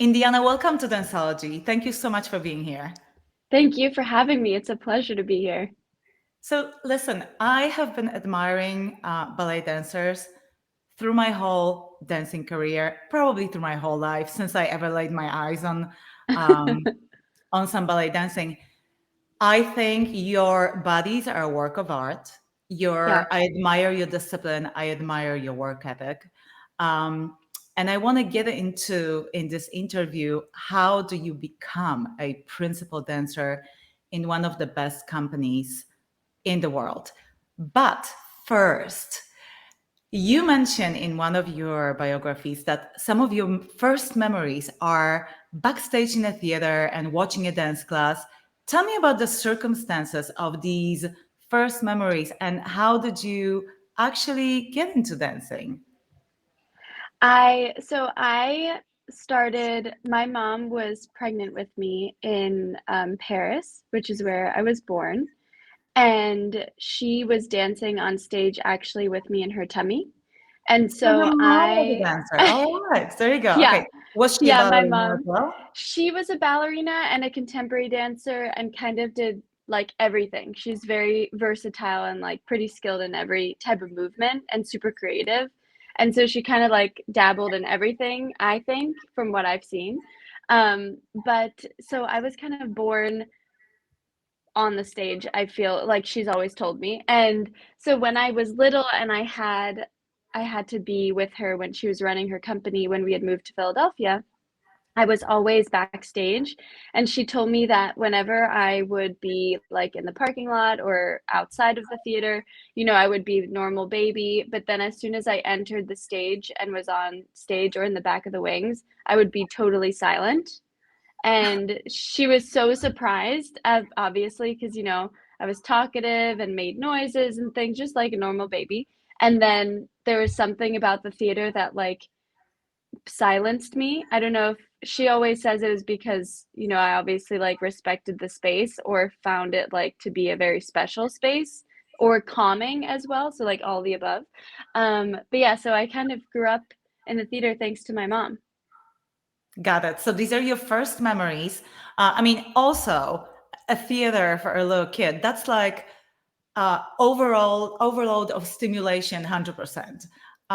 Indiana, welcome to Danceology. Thank you so much for being here. Thank you for having me. It's a pleasure to be here. So, listen, I have been admiring ballet dancers through my whole dancing career, probably through my whole life since I ever laid my eyes um, on some ballet dancing. I think your bodies are a work of art. Yeah. I admire your discipline. I admire your work ethic. Um, and I want to get into in this interview, how do you become a principal dancer in one of the best companies in the world? But first, you mentioned in one of your biographies that some of your first memories are backstage in a theater and watching a dance class. Tell me about the circumstances of these first memories and how did you actually get into dancing? I started, my mom was pregnant with me in Paris, which is where I was born. And she was dancing on stage actually with me in her tummy. And So your so mom was a I, dancer. All right, there you go. yeah, Okay. Was she a yeah, my ballerina as mom, well? she was a ballerina and a contemporary dancer and kind of did like everything. She's very versatile and like pretty skilled in every type of movement and super creative. And so she kind of like dabbled in everything, I think, from what I've seen. But so I was kind of born on the stage, I feel like she's always told me. And so when I was little and I had to be with her when she was running her company when we had moved to Philadelphia, I was always backstage. And she told me that whenever I would be like in the parking lot or outside of the theater, I would be normal baby. But then as soon as I entered the stage and was on stage or in the back of the wings, I would be totally silent. And she was so surprised, obviously, because, I was talkative and made noises and things just like a normal baby. And then there was something about the theater that like silenced me. I don't know if she always says it was because, I obviously like respected the space or found it like to be a very special space or calming as well. So like all the above. But yeah, so I kind of grew up in the theater thanks to my mom. Got it. So these are your first memories. I mean, also a theater for a little kid. That's like overall overload of stimulation, 100%.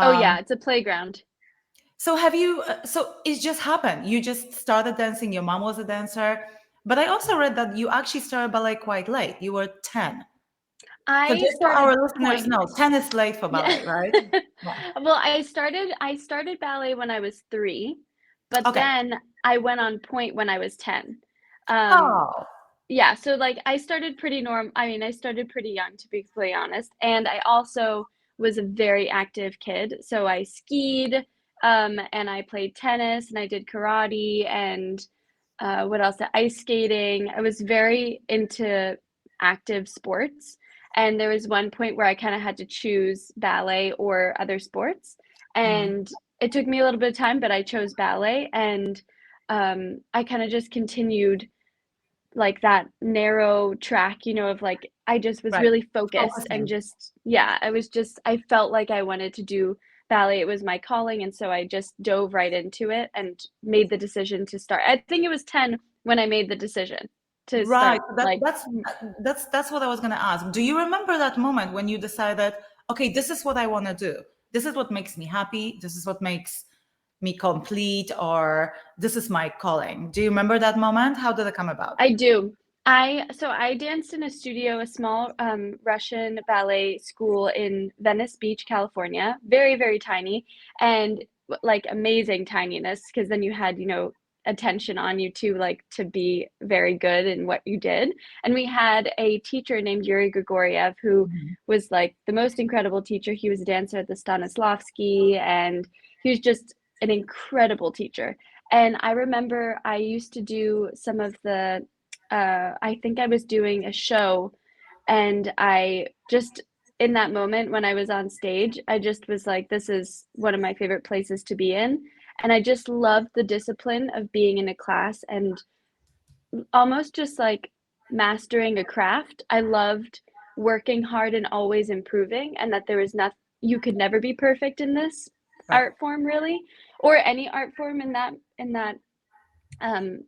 Oh yeah, Um, it's a playground. so have you? So it just happened. You just started dancing. Your mom was a dancer, but I also read that you actually started ballet quite late. You were 10. So I just so started our listeners point. know, 10 is late for Yeah. ballet, right? Yeah. Well, I started ballet when I was 3, but Okay. then I went on point when I was 10. Um, Oh, yeah, so like I started pretty young to be completely honest, and I also was a very active kid. So I skied, and I played tennis and I did karate and what else? Ice skating. I was very into active sports. And there was one point where I kind of had to choose ballet or other sports. mhm. And it took me a little bit of time, but I chose ballet. And I kind of just continued like that narrow track, of like, I just was Right. really focused and Focusing. just, yeah, I felt like I wanted to do ballet. It was my calling. And so I just dove right into it and made the decision to start. I think it was 10 when I made the decision to Right. start That, like, that's what I was gonna ask. Do you remember that moment when you decided, okay, this is what I want to do. This is what makes me happy. This is what makes me complete, or this is my calling. Do you remember that moment? How did it come about? I do. I danced in a studio, a small Russian ballet school in Venice Beach, California. Very, very tiny and like amazing tininess because then you had, attention on you too, like to be very good in what you did. And we had a teacher named Yuri Grigoriev who Mhm. was like the most incredible teacher. He was a dancer at the Stanislavski and he was just an incredible teacher. And I remember I used to do some of the I think I was doing a show and I just in that moment when I was on stage, I just was like, this is one of my favorite places to be in. And I just loved the discipline of being in a class and almost just like mastering a craft. I loved working hard and always improving, and that there was nothing you could never be perfect in this Right. art form really, or any art form in that um,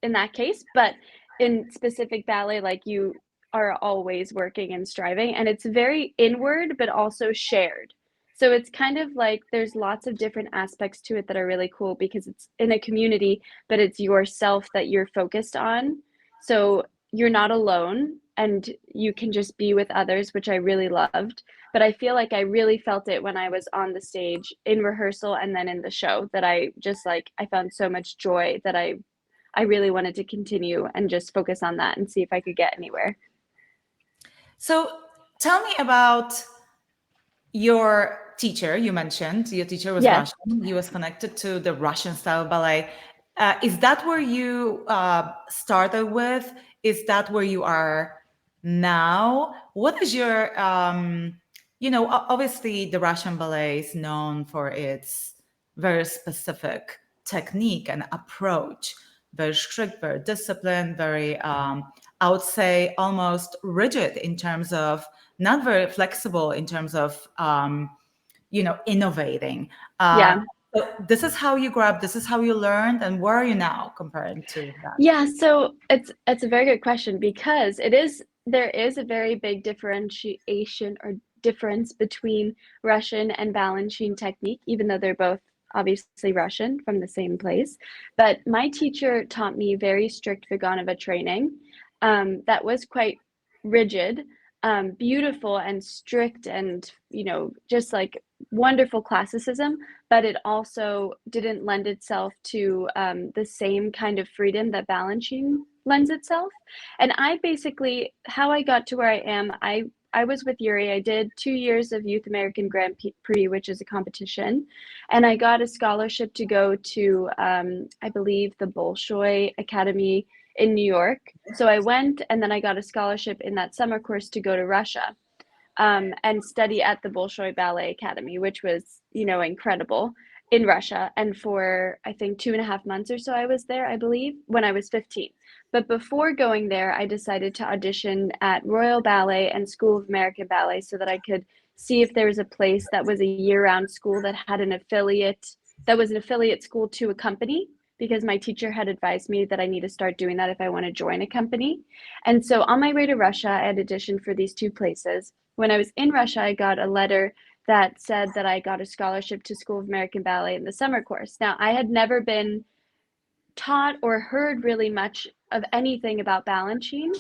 in that case. But in specific ballet, like you are always working and striving, and it's very inward but also shared. So it's kind of like there's lots of different aspects to it that are really cool because it's in a community, but it's yourself that you're focused on. So you're not alone and you can just be with others, which I really loved. But I feel like I really felt it when I was on the stage in rehearsal and then in the show, that I just like I found so much joy that I really wanted to continue and just focus on that and see if I could get anywhere. So tell me about your teacher. You mentioned your teacher was Yeah. Russian. He was connected to the Russian style ballet. Is that where you started with? Is that where you are now? What is your, obviously the Russian ballet is known for its very specific technique and approach, very strict, very disciplined, very, I would say, almost rigid in terms of not very flexible in terms of innovating. Yeah. So this is how you grew up. This is how you learned, and where are you now compared to that? Yeah, so it's a very good question because there is a very big differentiation or difference between Russian and Balanchine technique, even though they're both obviously Russian from the same place. But my teacher taught me very strict Vaganova training, that was quite rigid, beautiful and strict, and just like wonderful classicism, but it also didn't lend itself to the same kind of freedom that Balanchine lends itself. And I basically, how I got to where I am, I was with Yuri. I did 2 years of Youth American Grand Prix, which is a competition, and I got a scholarship to go to, I believe, the Bolshoi Academy in New York. So I went, and then I got a scholarship in that summer course to go to Russia, and study at the Bolshoi Ballet Academy, which was, incredible, in Russia. And for, I think, 2.5 months or so, I was there, I believe, when I was 15. But before going there, I decided to audition at Royal Ballet and School of American Ballet so that I could see if there was a place that was a year-round school that had that was an affiliate school to a company, because my teacher had advised me that I need to start doing that if I want to join a company. And so on my way to Russia, I had auditioned for these two places. When I was in Russia, I got a letter that said that I got a scholarship to School of American Ballet in the summer course. Now, I had never been taught or heard really much of anything about Balanchine,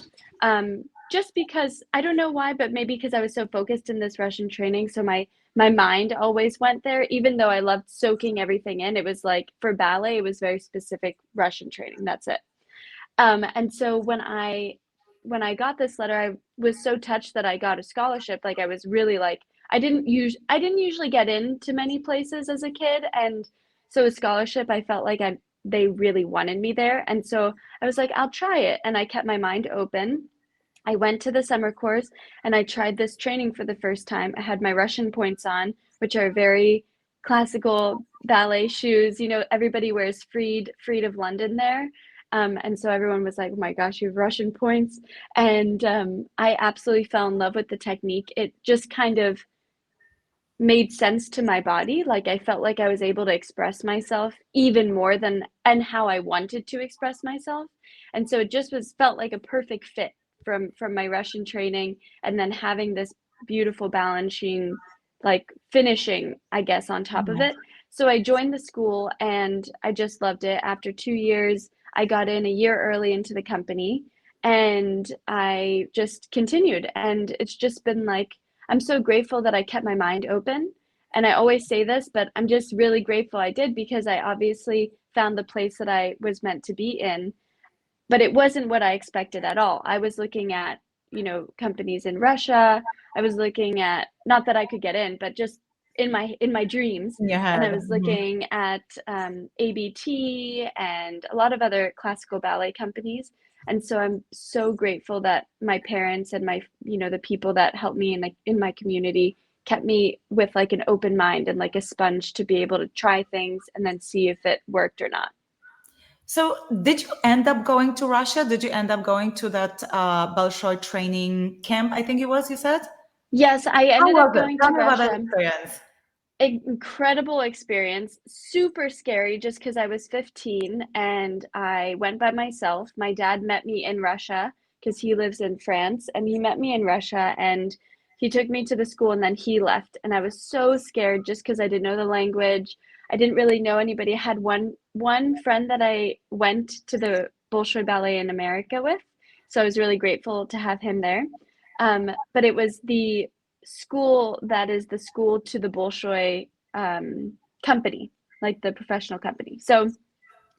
just because, I don't know why, but maybe because I was so focused in this Russian training. So my mind always went there, even though I loved soaking everything in. It was like, for ballet, it was very specific Russian training. That's it. And so when I got this letter, I was so touched that I got a scholarship. Like, I was really like, I didn't usually get into many places as a kid, and so a scholarship, I felt like they really wanted me there. And so I was like, I'll try it, and I kept my mind open. I went to the summer course and I tried this training for the first time. I had my Russian points on, which are very classical ballet shoes. Everybody wears Freed of London there. And so everyone was like, oh my gosh, you have Russian points. And I absolutely fell in love with the technique. It just kind of made sense to my body. Like, I felt like I was able to express myself even more than and how I wanted to express myself. And so it just felt like a perfect fit from my Russian training, and then having this beautiful Balanchine like finishing, I guess, on top of it. So I joined the school and I just loved it. After 2 years, I got in a year early into the company, and I just continued. And it's just been like, I'm so grateful that I kept my mind open. And I always say this, but I'm just really grateful I did, because I obviously found the place that I was meant to be in. But it wasn't what I expected at all. I was looking at, companies in Russia. I was looking at, not that I could get in, but just in my dreams. In your And I head. was looking at ABT and a lot of other classical ballet companies. And so I'm so grateful that my parents and the people that helped me in my community kept me with like an open mind and like a sponge to be able to try things and then see if it worked or not. So did you end up going to Russia? Did you end up going to that Bolshoi training camp? I think it was, you said? Yes, I How ended up was it? going Tell to me about that Russia. experience. Incredible experience, super scary just because I was 15 and I went by myself. My dad met me in Russia because he lives in France, and he met me in Russia and he took me to the school and then he left. And I was so scared just because I didn't know the language. I didn't really know anybody. I had one friend that I went to the Bolshoi Ballet in America with. So I was really grateful to have him there. But it was the school that is the school to the Bolshoi company, like the professional company. So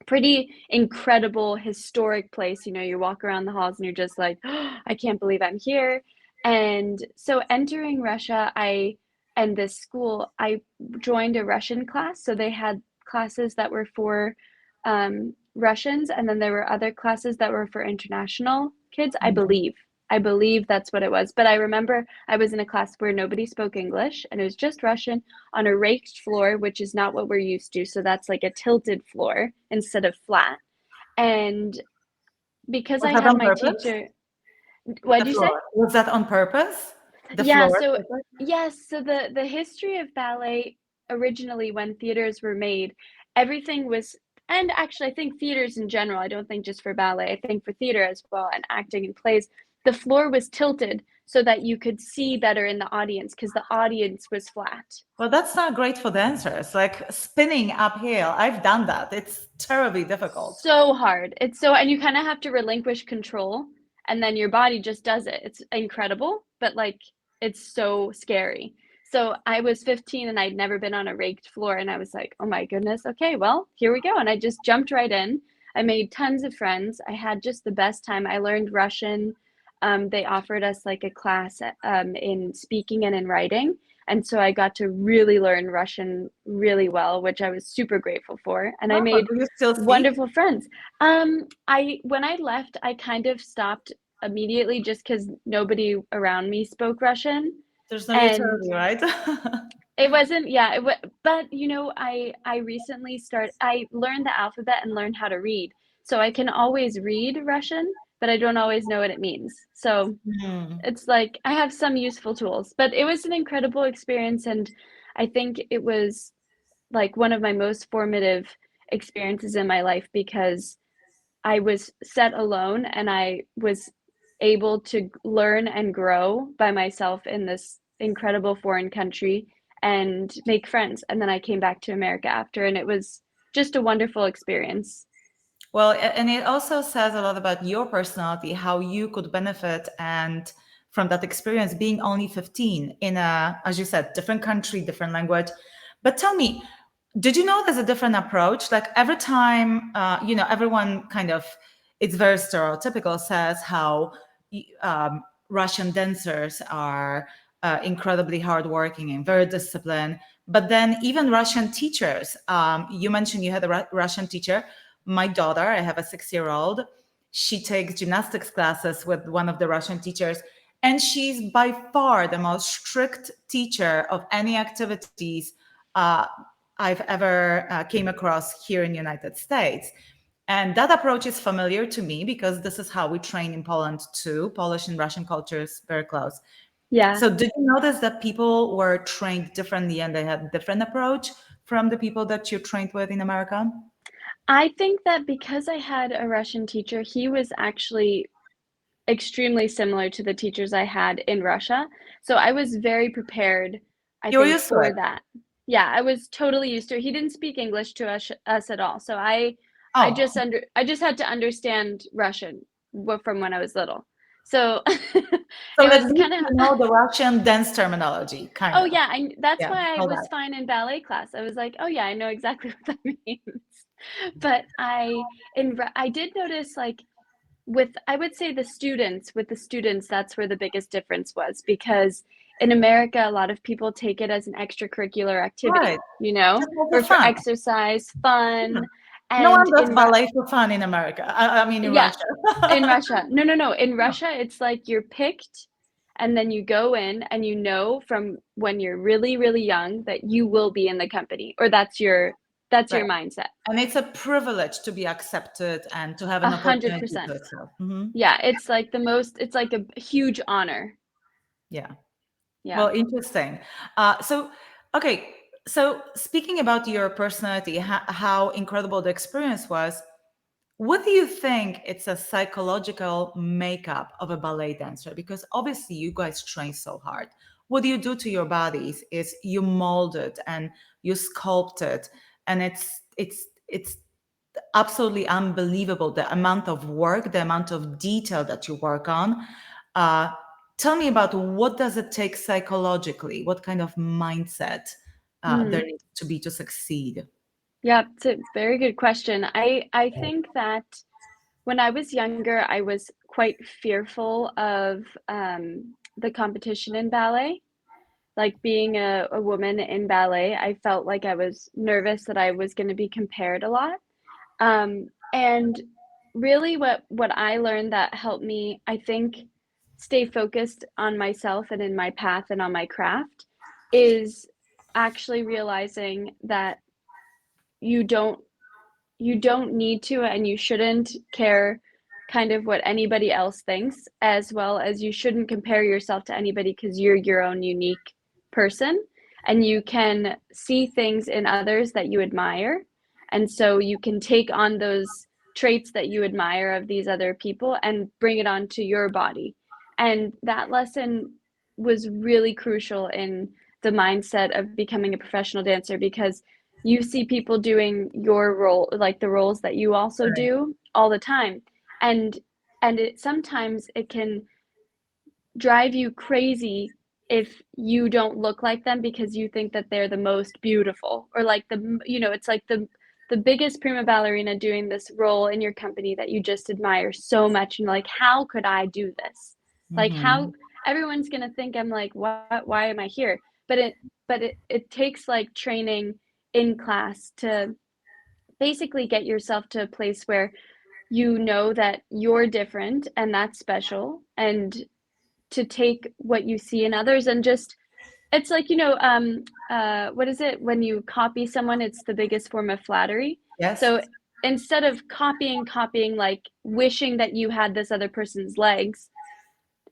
pretty incredible historic place. You know, you walk around the halls and you're just like, oh, I can't believe I'm here. And so entering Russia, I and this school, I joined a Russian class. So they had classes that were for Russians, and then there were other classes that were for international kids, I Mhm. believe. I believe that's what it was. But I remember I was in a class where nobody spoke English and it was just Russian on a raked floor, which is not what we're used to. So that's like a tilted floor instead of flat. And because Was I that had on my purpose? teacher, The what'd you say? floor. Was that on purpose? The Yeah, floor? so yes, so the history of ballet originally when theaters were made, everything was, and actually I think theaters in general, I don't think just for ballet, I think for theater as well and acting and plays, the floor was tilted so that you could see better in the audience because the audience was flat. Well, that's not great for dancers. Like spinning uphill. I've done that. It's terribly difficult. So hard. It's so, and you kind of have to relinquish control and then your body just does it. It's incredible, but like it's so scary. So I was 15 and I'd never been on a raked floor and I was like, "Oh my goodness. Okay, well, here we go." And I just jumped right in. I made tons of friends. I had just the best time. I learned Russian. They offered us like a class in speaking and in writing. And so I got to really learn Russian really well, which I was super grateful for. And I Oh, made do you still speak? wonderful friends. I when I left, I kind of stopped immediately just because nobody around me spoke Russian, There's no and utility, right? it wasn't. Yeah, but you know, I recently started. I learned the alphabet and learned how to read, so I can always read Russian, but I don't always know what it means. So Hmm. it's like I have some useful tools, but it was an incredible experience, and I think it was like one of my most formative experiences in my life because I was set alone and I was able to learn and grow by myself in this incredible foreign country and make friends. And then I came back to America after, and it was just a wonderful experience. Well, and it also says a lot about your personality, how you could benefit and from that experience being only 15 in a, as you said, different country, different language. But tell me, did you know there's a different approach? Like every time, everyone kind of, it's very stereotypical, says how Russian dancers are incredibly hardworking and very disciplined. But then even Russian teachers, you mentioned you had a Russian teacher. My daughter, I have a 6-year-old, she takes gymnastics classes with one of the Russian teachers, and she's by far the most strict teacher of any activities uh, I've ever came across here in the United States. And that approach is familiar to me because this is how we train in Poland too. Polish and Russian cultures very close. Yeah. So did you notice that people were trained differently and they had different approach from the people that you trained with in America? I think that because I had a Russian teacher, he was actually extremely similar to the teachers I had in Russia. So I was very prepared, I You were think, used to for it. that. Yeah, I was totally used to it. He didn't speak English to us at all. So Oh, I just had to understand Russian from when I was little. So so it at was least kind of you know the Russian dance terminology, kind oh of. yeah, that's Yeah, why I all was that. fine in ballet class. I was like, oh yeah, I know exactly what that means. But I did notice like with I would say with the students, that's where the biggest difference was because in America, a lot of people take it as an extracurricular Right. activity, you know, Just have or for for fun. exercise, Yeah. fun. No And one does ballet for fun in America. I mean, in yeah, Russia. in Russia. No, no, no. In Russia, it's like you're picked and then you go in and you know from when you're really, really young that you will be in the company or that's Right. your mindset. And it's a privilege to be accepted and to have A an hundred opportunity to percent. excel. Hmm. Yeah, it's like a huge honor. Yeah. Yeah. Well, interesting. So, okay. So, speaking about your personality, how incredible the experience was, what do you think it's a psychological makeup of a ballet dancer? Because obviously you guys train so hard. What do you do to your bodies is you mold it and you sculpt it, and it's absolutely unbelievable the amount of work, the amount of detail that you work on. Uh, Tell me about what does it take psychologically? What kind of mindset there Hmm. needs to be to succeed? Yeah, it's a very good question. I think that when I was younger, I was quite fearful of the competition in ballet. Like being a woman in ballet, I felt like I was nervous that I was going to be compared a lot. And really what I learned that helped me, I think, stay focused on myself and in my path and on my craft is actually realizing that you don't you don't need to and you shouldn't care kind of what anybody else thinks, as well as you shouldn't compare yourself to anybody because you're your own unique person and you can see things in others that you admire. And so you can take on those traits that you admire of these other people and bring it onto your body. And that lesson was really crucial in the mindset of becoming a professional dancer because you see people doing your role, like the roles that you also do all the time. And it sometimes it can drive you crazy if you don't look like them because you think that they're the most beautiful, or like it's like the biggest prima ballerina doing this role in your company that you just admire so much, and like, how could I do this? Like, Hmm. how everyone's going to think I'm like, what, why am I here? But it takes like training in class to basically get yourself to a place where you know that you're different and that's special, and to take what you see in others and just, it's like, what is it when you copy someone, it's the biggest form of flattery. Yes. So instead of copying, like wishing that you had this other person's legs,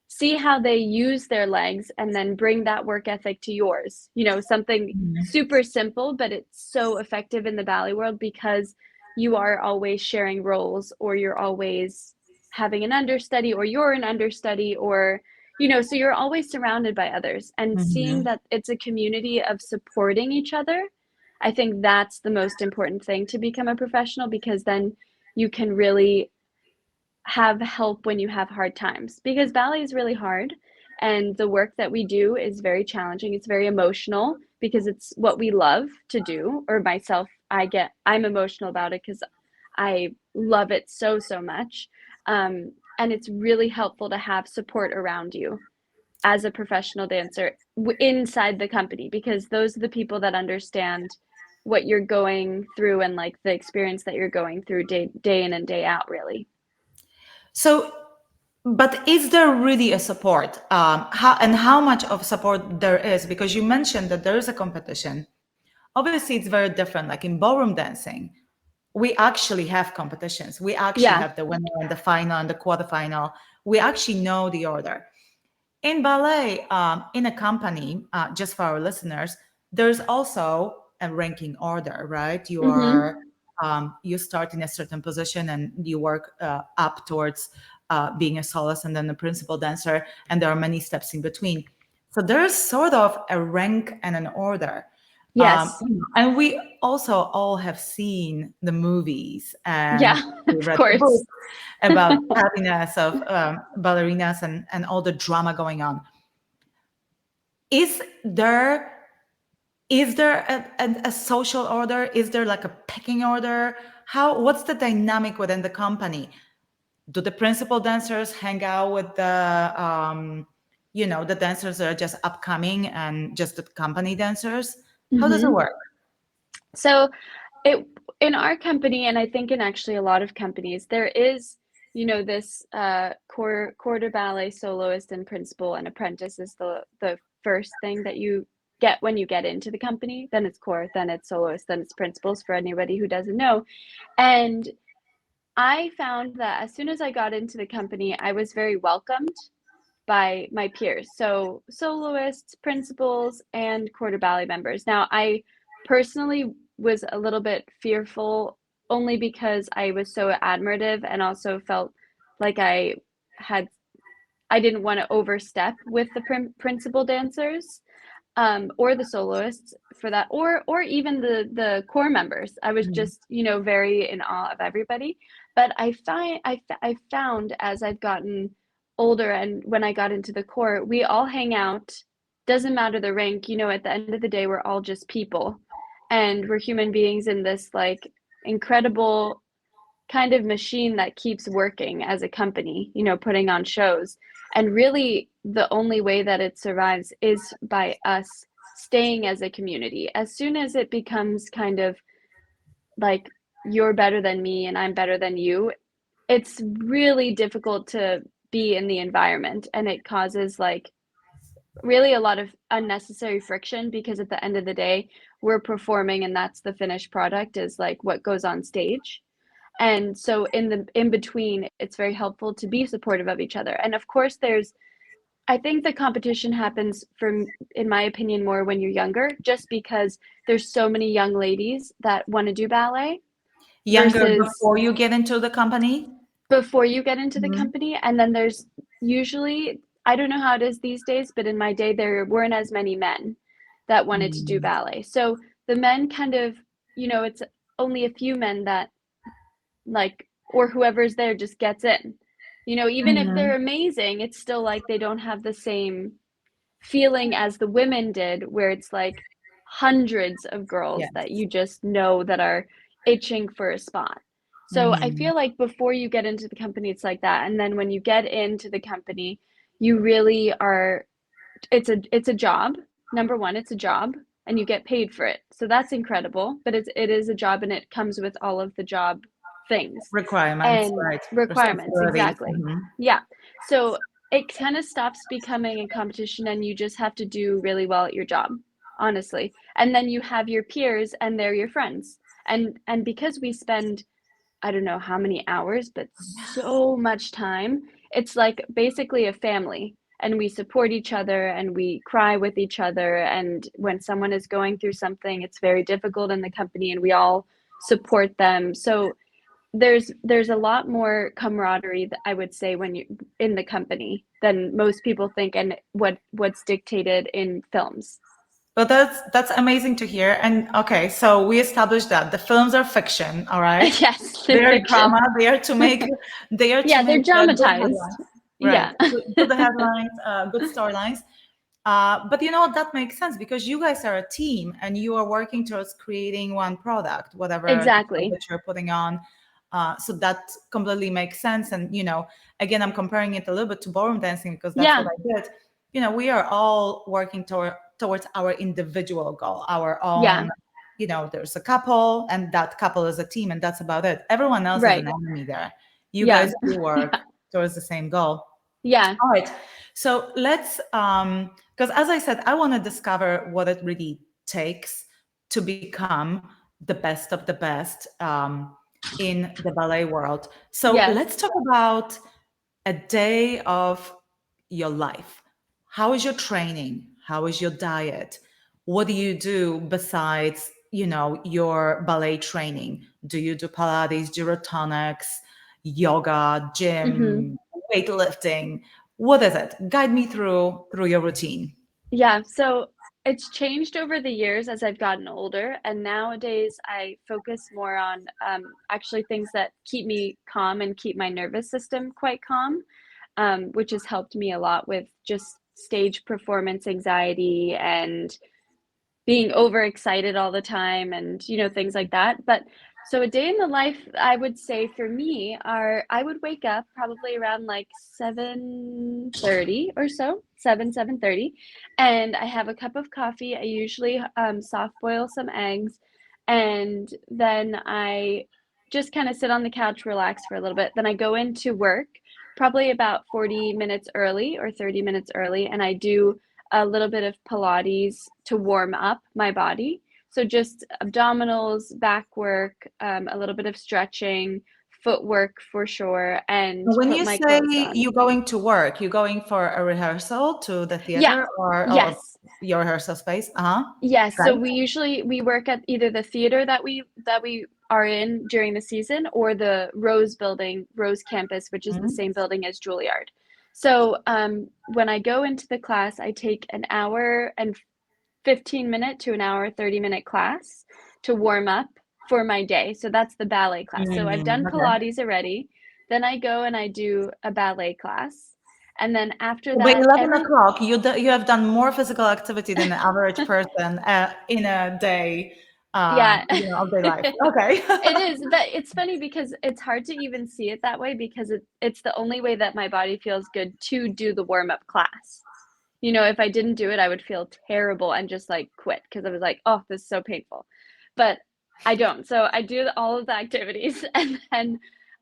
see how they use their legs and then bring that work ethic to yours. Something super simple, but it's so effective in the ballet world because you are always sharing roles, or you're always having an understudy, or you're an understudy, or so you're always surrounded by others, and seeing Hmm. that it's a community of supporting each other. I think that's the most important thing to become a professional, because then you can really have help when you have hard times, because ballet is really hard and the work that we do is very challenging. It's very emotional because it's what we love to do, or myself, I'm emotional about it because I love it so so much. And it's really helpful to have support around you as a professional dancer inside the company, because those are the people that understand what you're going through and like the experience that you're going through day in and day out, really. So, but is there really a support? How much of support there is? Because you mentioned that there is a competition. Obviously, it's very different. Like in ballroom dancing, we actually have competitions. We actually Yeah. have the winner and the final and the quarterfinal. We actually know the order. In ballet, in a company, just for our listeners, there's also a ranking order, right? Mm-hmm. You start in a certain position and you work up towards being a soloist and then a principal dancer, and there are many steps in between. So there's sort of a rank and an order. Yes. And we also all have seen the movies and Yeah, we of read the books course. about happiness of ballerinas and all the drama going on. Is there a social order? Is there like a pecking order? What's the dynamic within the company? Do the principal dancers hang out with the dancers that are just upcoming and just the company dancers? How does it Mm-hmm. work? So it in our company, and I think in actually a lot of companies, there is, this quarter ballet soloist and principal and apprentice is the first thing that you get when you get into the company. Then it's core, then it's soloist, then it's principals, for anybody who doesn't know. And I found that as soon as I got into the company, I was very welcomed by my peers. So soloists, principals, and quarter ballet members. Now, I personally was a little bit fearful only because I was so admirative and also felt like had I didn't want to overstep with the principal dancers, or the soloists for that, or even the core members. I was Mhm. just, very in awe of everybody. But I found as I've gotten older and when I got into the core, we all hang out. Doesn't matter the rank, at the end of the day, we're all just people, and we're human beings in this like incredible kind of machine that keeps working as a company, putting on shows. And really, the only way that it survives is by us staying as a community. As soon as it becomes kind of like you're better than me and I'm better than you, it's really difficult to be in the environment. And it causes like really a lot of unnecessary friction because at the end of the day, we're performing and that's the finished product is like what goes on stage. And so in between, it's very helpful to be supportive of each other. And of course, I think the competition happens from, in my opinion, more when you're younger, just because there's so many young ladies that want to do ballet Younger versus before you get into the company? before you get into the Mhm. company. And then there's usually, I don't know how it is these days, but in my day, there weren't as many men that wanted to do Mm. ballet. So the men kind of, it's only a few men that like, or whoever's there just gets in. Even if they're Mhm. amazing, it's still like they don't have the same feeling as the women did, where it's like hundreds of girls that Yes. you just know that are itching for a spot. So I Mhm. feel like before you get into the company, it's like that. And then when you get into the company, you really are, it's a job. Number one, it's a job and you get paid for it. So that's incredible, but it is a job and it comes with all of the job things Requirements, and right? requirements. Responsibilities. Exactly. Mhm. Yeah. So it kind of stops becoming a competition and you just have to do really well at your job, honestly. And then you have your peers and they're your friends. And because we spend, I don't know how many hours, but so much time. It's like basically a family, and we support each other and we cry with each other. And when someone is going through something, it's very difficult in the company, and we all support them. So there's a lot more camaraderie that I would say when you in the company than most people think, and what's dictated in films. Well, that's amazing to hear. And okay, so we established that the films are fiction, all right? Yes, They they're are fiction. drama. They are to Yeah, they're make good dramatized. headlines, right? Yeah. Good headlines, good storylines. But you know what? That makes sense because you guys are a team and you are working towards creating one product, whatever the show Exactly. that you're putting on. So that completely makes sense. And again, I'm comparing it a little bit to ballroom dancing because that's what Yeah. I did. We are all working towards our individual goal, our Yeah. own. There's a couple, and that couple is a team, and that's about it. Everyone else is an Right. enemy there. You Yeah. guys do work towards the same goal. Yeah. All right. So let's, because as I said, I want to discover what it really takes to become the best of the best in the ballet world. So Yes. let's talk about a day of your life. How is your training? How is your diet? What do you do besides, your ballet training? Do you do Pilates, gyrotonics, yoga, Hmm. gym, weightlifting? What is it? Guide me through your routine. Yeah. So it's changed over the years as I've gotten older. And nowadays I focus more on actually things that keep me calm and keep my nervous system quite calm, which has helped me a lot with just stage performance anxiety and being overexcited all the time and things like that. But so a day in the life, I would say for me, are I would wake up probably around like 7:30 or so, 7:30, and I have a cup of coffee. I usually soft boil some eggs, and then I just kind of sit on the couch, relax for a little bit. Then I go into work probably about 40 minutes early or 30 minutes early, and I do a little bit of Pilates to warm up my body. So just abdominals, back work, a little bit of stretching, footwork for sure, and When put you my say clothes on. you're going to work, you're going for a rehearsal to the Yeah. theater or Yes. your rehearsal space. Uh-huh. Yes, so Right. we work at either the theater that we are in during the season, or the Rose building, Rose campus, which is the Mhm. same building as Juilliard. So when I go into the class, I take an hour and 15-minute to an hour 30-minute class to warm up for my day. So that's the ballet class. So I've done Okay. Pilates already. Then I go and I do a ballet class. And then after By that, 11 every o'clock, you have done more physical activity than the average person in a day, yeah. of their life. Okay. It is, but it's funny because it's hard to even see it that way, because it's the only way that my body feels good to do the warm-up class. If I didn't do it, I would feel terrible and just like quit, because I was like, oh, this is so painful. But I don't. So I do all of the activities and then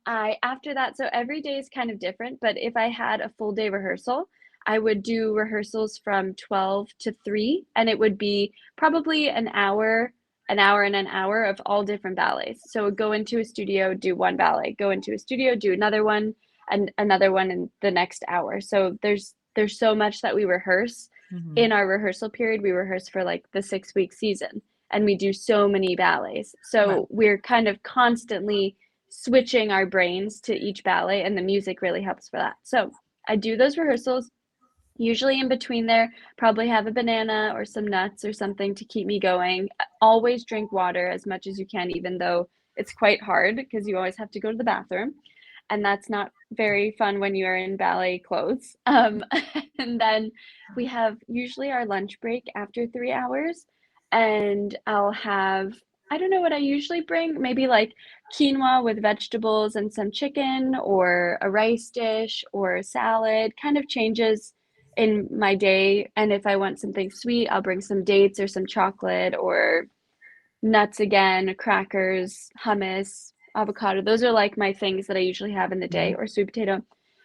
after that, so every day is kind of different, but if I had a full day rehearsal, I would do rehearsals from 12 to 3, and it would be probably an hour and an hour of all different ballets. So go into a studio, do one ballet, go into a studio, do another one, and another one in the next hour. So there's so much that we rehearse Mhm. in our rehearsal period. We rehearse for like the 6-week season, and we do so many ballets. Right. So we're kind of constantly switching our brains to each ballet, and the music really helps for that. So I do those rehearsals. Usually in between there, probably have a banana or some nuts or something to keep me going. Always drink water as much as you can, even though it's quite hard because you always have to go to the bathroom. And that's not very fun when you're in ballet clothes. And then we have usually our lunch break after 3 hours. And I don't know what I usually bring, maybe like quinoa with vegetables and some chicken, or a rice dish, or a salad. Kind of changes in my day. And if I want something sweet, I'll bring some dates or some chocolate, or nuts again, crackers, hummus, avocado. Those are like my things that I usually have in the day, Mhm. or sweet potato.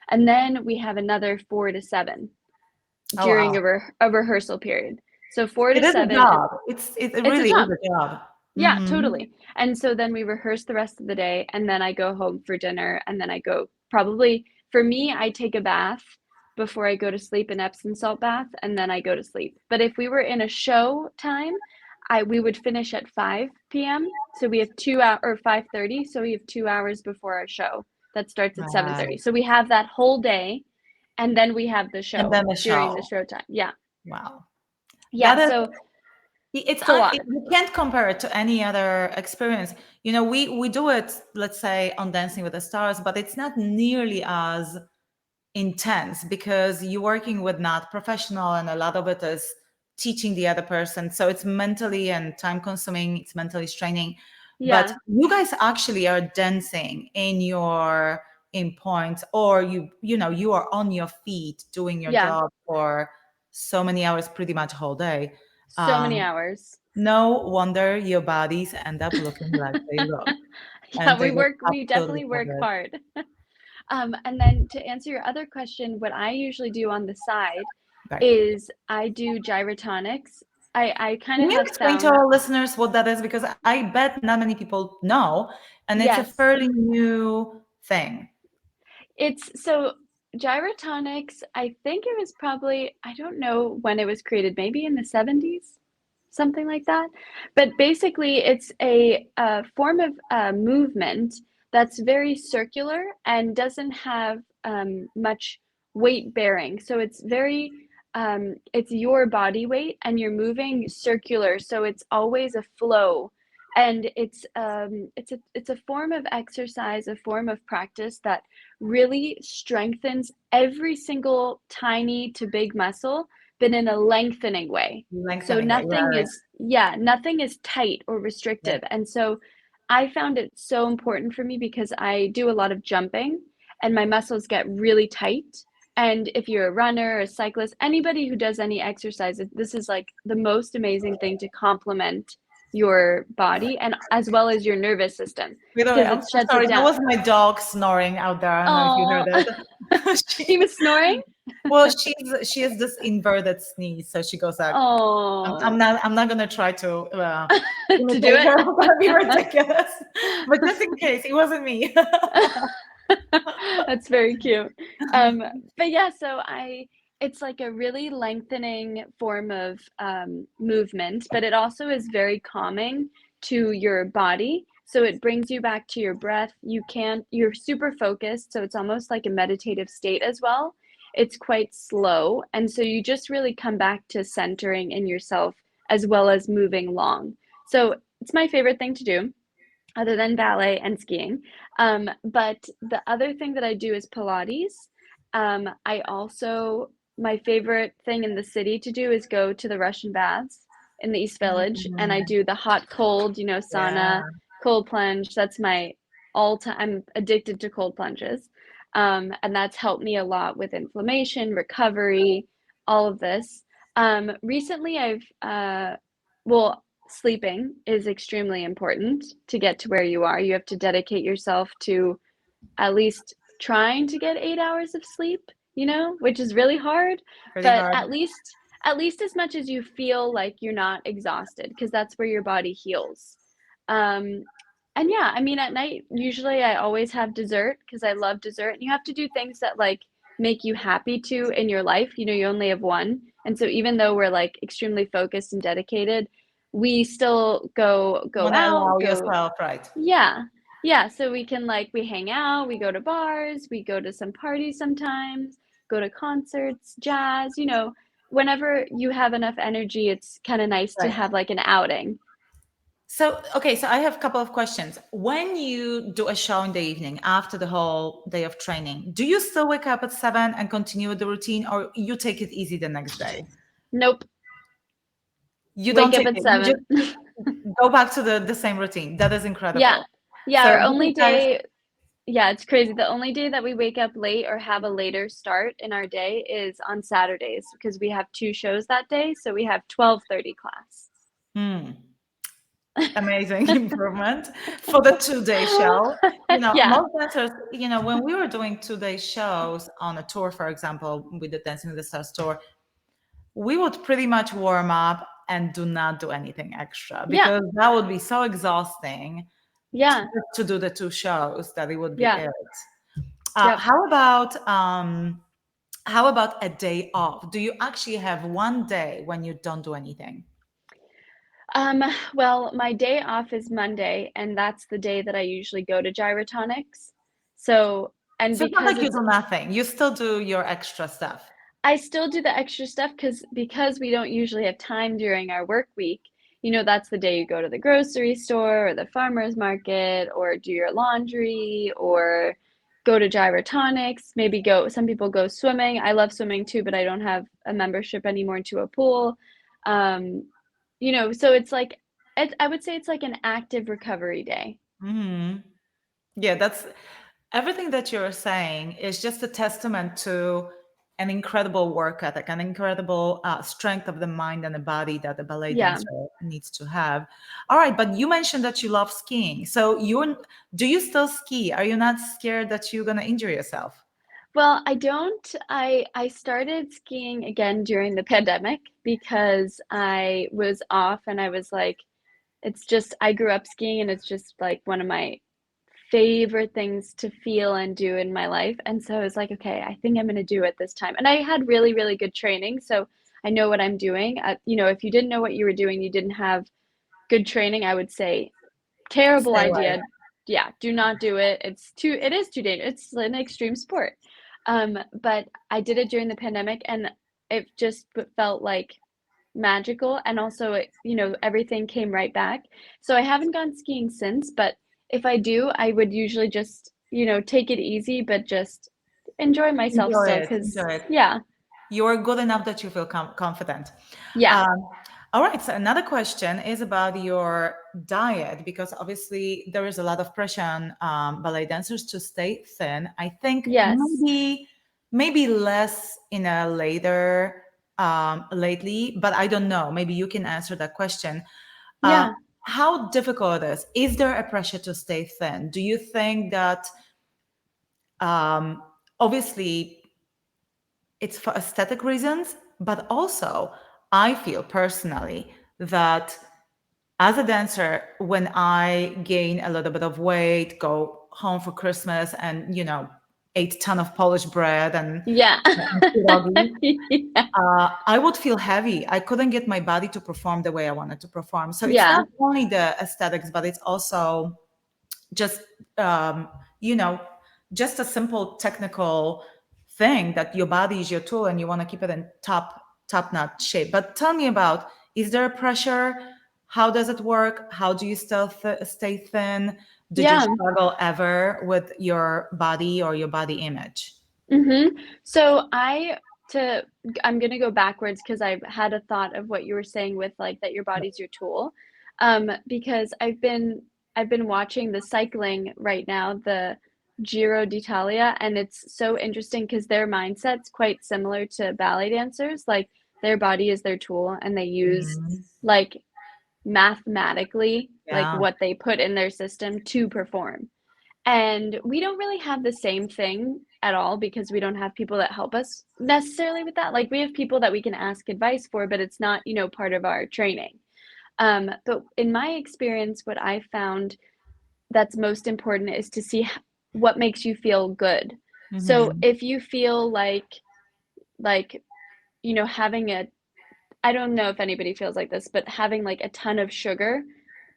And then we have another 4 to 7 Oh, during wow. a rehearsal period. So four It to is a seven, job. It it's a really is job. a job. Yeah, Hmm. totally. And so then we rehearse the rest of the day, and then I go home for dinner, and then I go, probably for me, I take a bath before I go to sleep, an Epsom salt bath, and then I go to sleep. But if we were in a show time, I we would finish at 5 p.m. So we have 2 hour or 5:30, so we have 2 hours before our show that starts at 7:30. Right. So we have that whole day, and then we have the And show then the during the show. show time. Yeah. Wow. Yeah, That is, so it's it's a lot. you can't compare it to any other experience. We do it, let's say, on Dancing with the Stars, but it's not nearly as intense because you're working with not professional, and a lot of it is teaching the other person, so it's mentally and time consuming, it's mentally straining. But Yeah. you guys actually are dancing in point, or you are on your feet doing your Yeah. job for so many hours, pretty much whole day. So many um, hours. no wonder your bodies end up looking like they look, Yeah, and they look we absolutely definitely so work good. hard. And then to answer your other question, what I usually do on the side Right. is I do gyrotonics. I kind Can of you have explain to found, our listeners what that is? Because I bet not many people know, and it's a yes, fairly new thing. it's so gyrotonics, I think it was probably, I don't know when it was created, maybe in the 70s, something like that. But basically, it's a form of movement that's very circular and doesn't have much weight bearing. So it's your body weight, and you're moving circular. So it's always a flow. And it's a form of exercise, a form of practice that really strengthens every single tiny to big muscle, but in a lengthening way. So Lengthening way, right? nothing is tight or Yeah. restrictive. And so I found it so important for me because I do a lot of jumping, and my muscles get really tight. And if you're a runner, a cyclist, anybody who does any exercise, this is like the most amazing thing to complement your body, and as well as your nervous system, By the way, because I'm it so shuts it sorry. That down. was my dog snoring out there. I don't know if you Oh, heard it. he was snoring. Well, she has this inverted sneeze, so she goes like, Oh, I'm not gonna try to to do imitate her. it. It's gonna be ridiculous. But just in case, it wasn't me. That's very cute. But yeah, so it's like a really lengthening form of movement, but it also is very calming to your body. So it brings you back to your breath. You're super focused. So it's almost like a meditative state as well. It's quite slow. And so you just really come back to centering in yourself as well as moving long. So it's my favorite thing to do other than ballet and skiing. But the other thing that I do is Pilates. I also, my favorite thing in the city to do is go to the Russian baths in the East Village, and I Mm, do the hot, cold, sauna, yeah. cold plunge. That's my all time. I'm addicted to cold plunges. And that's helped me a lot with inflammation, recovery, all of this. Recently, well, sleeping is extremely important to get to where you are. You have to dedicate yourself to at least trying to get 8 hours of sleep, which is really hard, Pretty but hard. at least as much as you feel like you're not exhausted, because that's where your body heals. Um, and yeah, I mean, at night, usually I always have dessert because I love dessert. And you have to do things that like make you happy too in your life. You only have one. And so even though we're like extremely focused and dedicated, we still go Want to out, allow go, yourself, right? yeah. Yeah, so we can like we hang out, we go to bars, we go to some parties sometimes, go to concerts, jazz, whenever you have enough energy, it's kind of nice to Right. have like an outing. So, okay, so I have a couple of questions. When you do a show in the evening after the whole day of training, do you still wake up at 7 and continue with the routine, or you take it easy the next day? Nope, You don't wake up take at it. You 7. just go back to the same routine. That is Yeah. incredible. Yeah, So our this only is guys, day, yeah, it's crazy. The only day that we wake up late or have a later start in our day is on Saturdays because we have two shows that day, so we have 12:30 class. hmm, amazing improvement for the 2 day show. Yeah. Most dancers, when we were doing 2 day shows on a tour, for example, with the Dancing with the Stars tour, we would pretty much warm up and do not do anything extra Yeah. because that would be so exhausting Yeah. to do the 2 shows that it would be Yeah. it. Yep. How about a day off? Do you actually have one day when you don't do anything? Um, well, my day off is Monday, and that's the day that I usually go to gyrotonics. So, and So it's not because like you it's do nothing. You still do your extra stuff. I still do the extra stuff because we don't usually have time during our work week. That's the day you go to the grocery store or the farmer's market or do your laundry or go to gyrotonics, maybe some people go swimming. I love swimming too, but I don't have a membership anymore to a pool. Um, so I would say it's like an active recovery day. Hmm. Yeah, that's everything that you're saying is just a testament to an incredible work ethic, an incredible strength of the mind and the body that the ballet Yeah. dancer needs to have. All right, but you mentioned that you love skiing. So do you still ski? Are you not scared that you're gonna injure yourself? Well, I don't. I started skiing again during the pandemic because I was off and I was like, it's just I grew up skiing and it's just like one of my favorite things to feel and do in my life. And so I was like, okay, I think I'm going to do it this time. And I had really, really good training, so I know what I'm doing. If you didn't know what you were doing, you didn't have good training, I would say terrible Stay away. idea. Yeah, do not do it. It is too dangerous. It's an extreme sport. But I did it during the pandemic and it just felt like magical. And also, everything came right back. So I haven't gone skiing since, but if I do, I would usually just, take it easy, but just enjoy myself Enjoy still. it. Cause Enjoy it. yeah, You're good enough that you feel confident. yeah, Um, all right. So another question is about your diet, because obviously there is a lot of pressure on ballet dancers to stay thin. I think yes, maybe less in a lately, but I don't know. Maybe you can answer that question. Uh, yeah. how difficult it is? Is there a pressure to stay thin? Do you think that um, obviously it's for aesthetic reasons, but also I feel personally that as a dancer, when I gain a little bit of weight, go home for Christmas and, ate ton of polished bread Yeah. and pierogi, Yeah. I would feel heavy. I couldn't get my body to perform the way I wanted to perform. So it's Yeah. not only the aesthetics, but it's also just um, you know just a simple technical thing that your body is your tool and you want to keep it in top notch shape. But tell me about, is there a pressure? How does it work? How do you still stay thin? Did you Yeah. struggle ever with your body or your body image? So to I'm gonna go backwards because I had a thought of what you were saying with like that your body's your tool. Because I've been watching the cycling right now, the Giro d'Italia, and it's so interesting because their mindset's quite similar to ballet dancers. Like their body is their tool, and they use Mhm. like mathematically like Yeah. what they put in their system to perform. And we don't really have the same thing at all because we don't have people that help us necessarily with that. Like we have people that we can ask advice for, but it's not, part of our training. But in my experience, what I found that's most important is to see what makes you feel good. So Hmm. if you feel like, having a I don't know if anybody feels like this, but having like a ton of sugar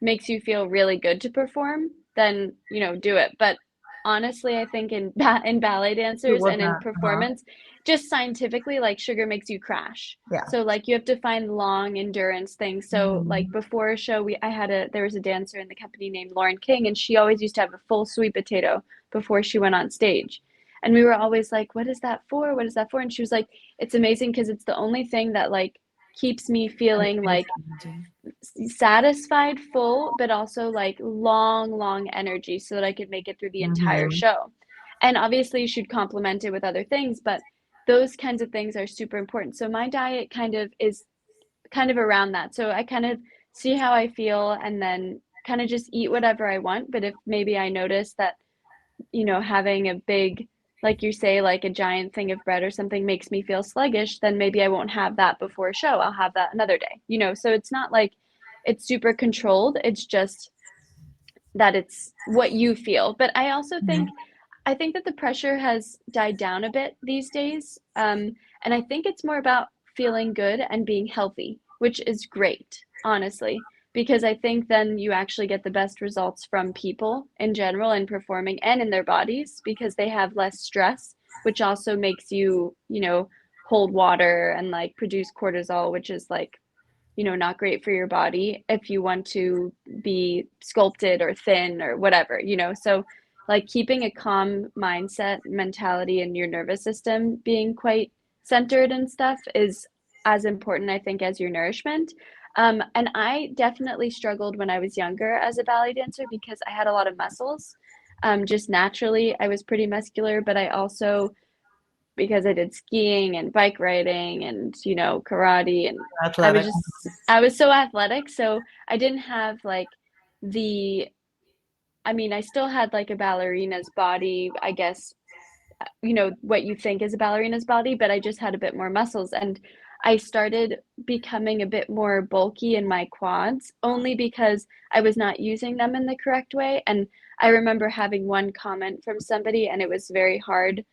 makes you feel really good to perform, then, do it. But honestly, I think in ballet You dancers would and in not. performance, just scientifically, like sugar makes you crash. Yeah. So like you have to find long endurance things. So like Hmm. before a show, there was a dancer in the company named Lauren King, and she always used to have a full sweet potato before she went on stage. And we were always like, "What is that for? What is that for?" And she was like, "It's amazing because it's the only thing that like keeps me feeling like satisfied, full, but also like long, long energy so that I could make it through the entire Hmm. show." And obviously, you should complement it with other things, but those kinds of things are super important. So my diet kind of is kind of around that. So I kind of see how I feel and then kind of just eat whatever I want. But if maybe I notice that having a big, like you say, like a giant thing of bread or something makes me feel sluggish, then maybe I won't have that before a show. I'll have that another day. So it's not like it's super controlled. It's just that it's what you feel. But I think that the pressure has died down a bit these days. And I think it's more about feeling good and being healthy, which is great, honestly, because I think then you actually get the best results from people in general in performing and in their bodies because they have less stress, which also makes you, hold water and like produce cortisol, which is like not great for your body if you want to be sculpted or thin or whatever. So, like keeping a calm mindset, mentality, and your nervous system being quite centered and stuff is as important, I think, as your nourishment. And I definitely struggled when I was younger as a ballet dancer because I had a lot of muscles. Just naturally, I was pretty muscular, but I also because I did skiing and bike riding and, karate and Athletic. I was so athletic. So I didn't have like the, I mean, I still had like a ballerina's body, I guess, what you think is a ballerina's body, but I just had a bit more muscles. And I started becoming a bit more bulky in my quads only because I was not using them in the correct way. And I remember having one comment from somebody, and it was very hard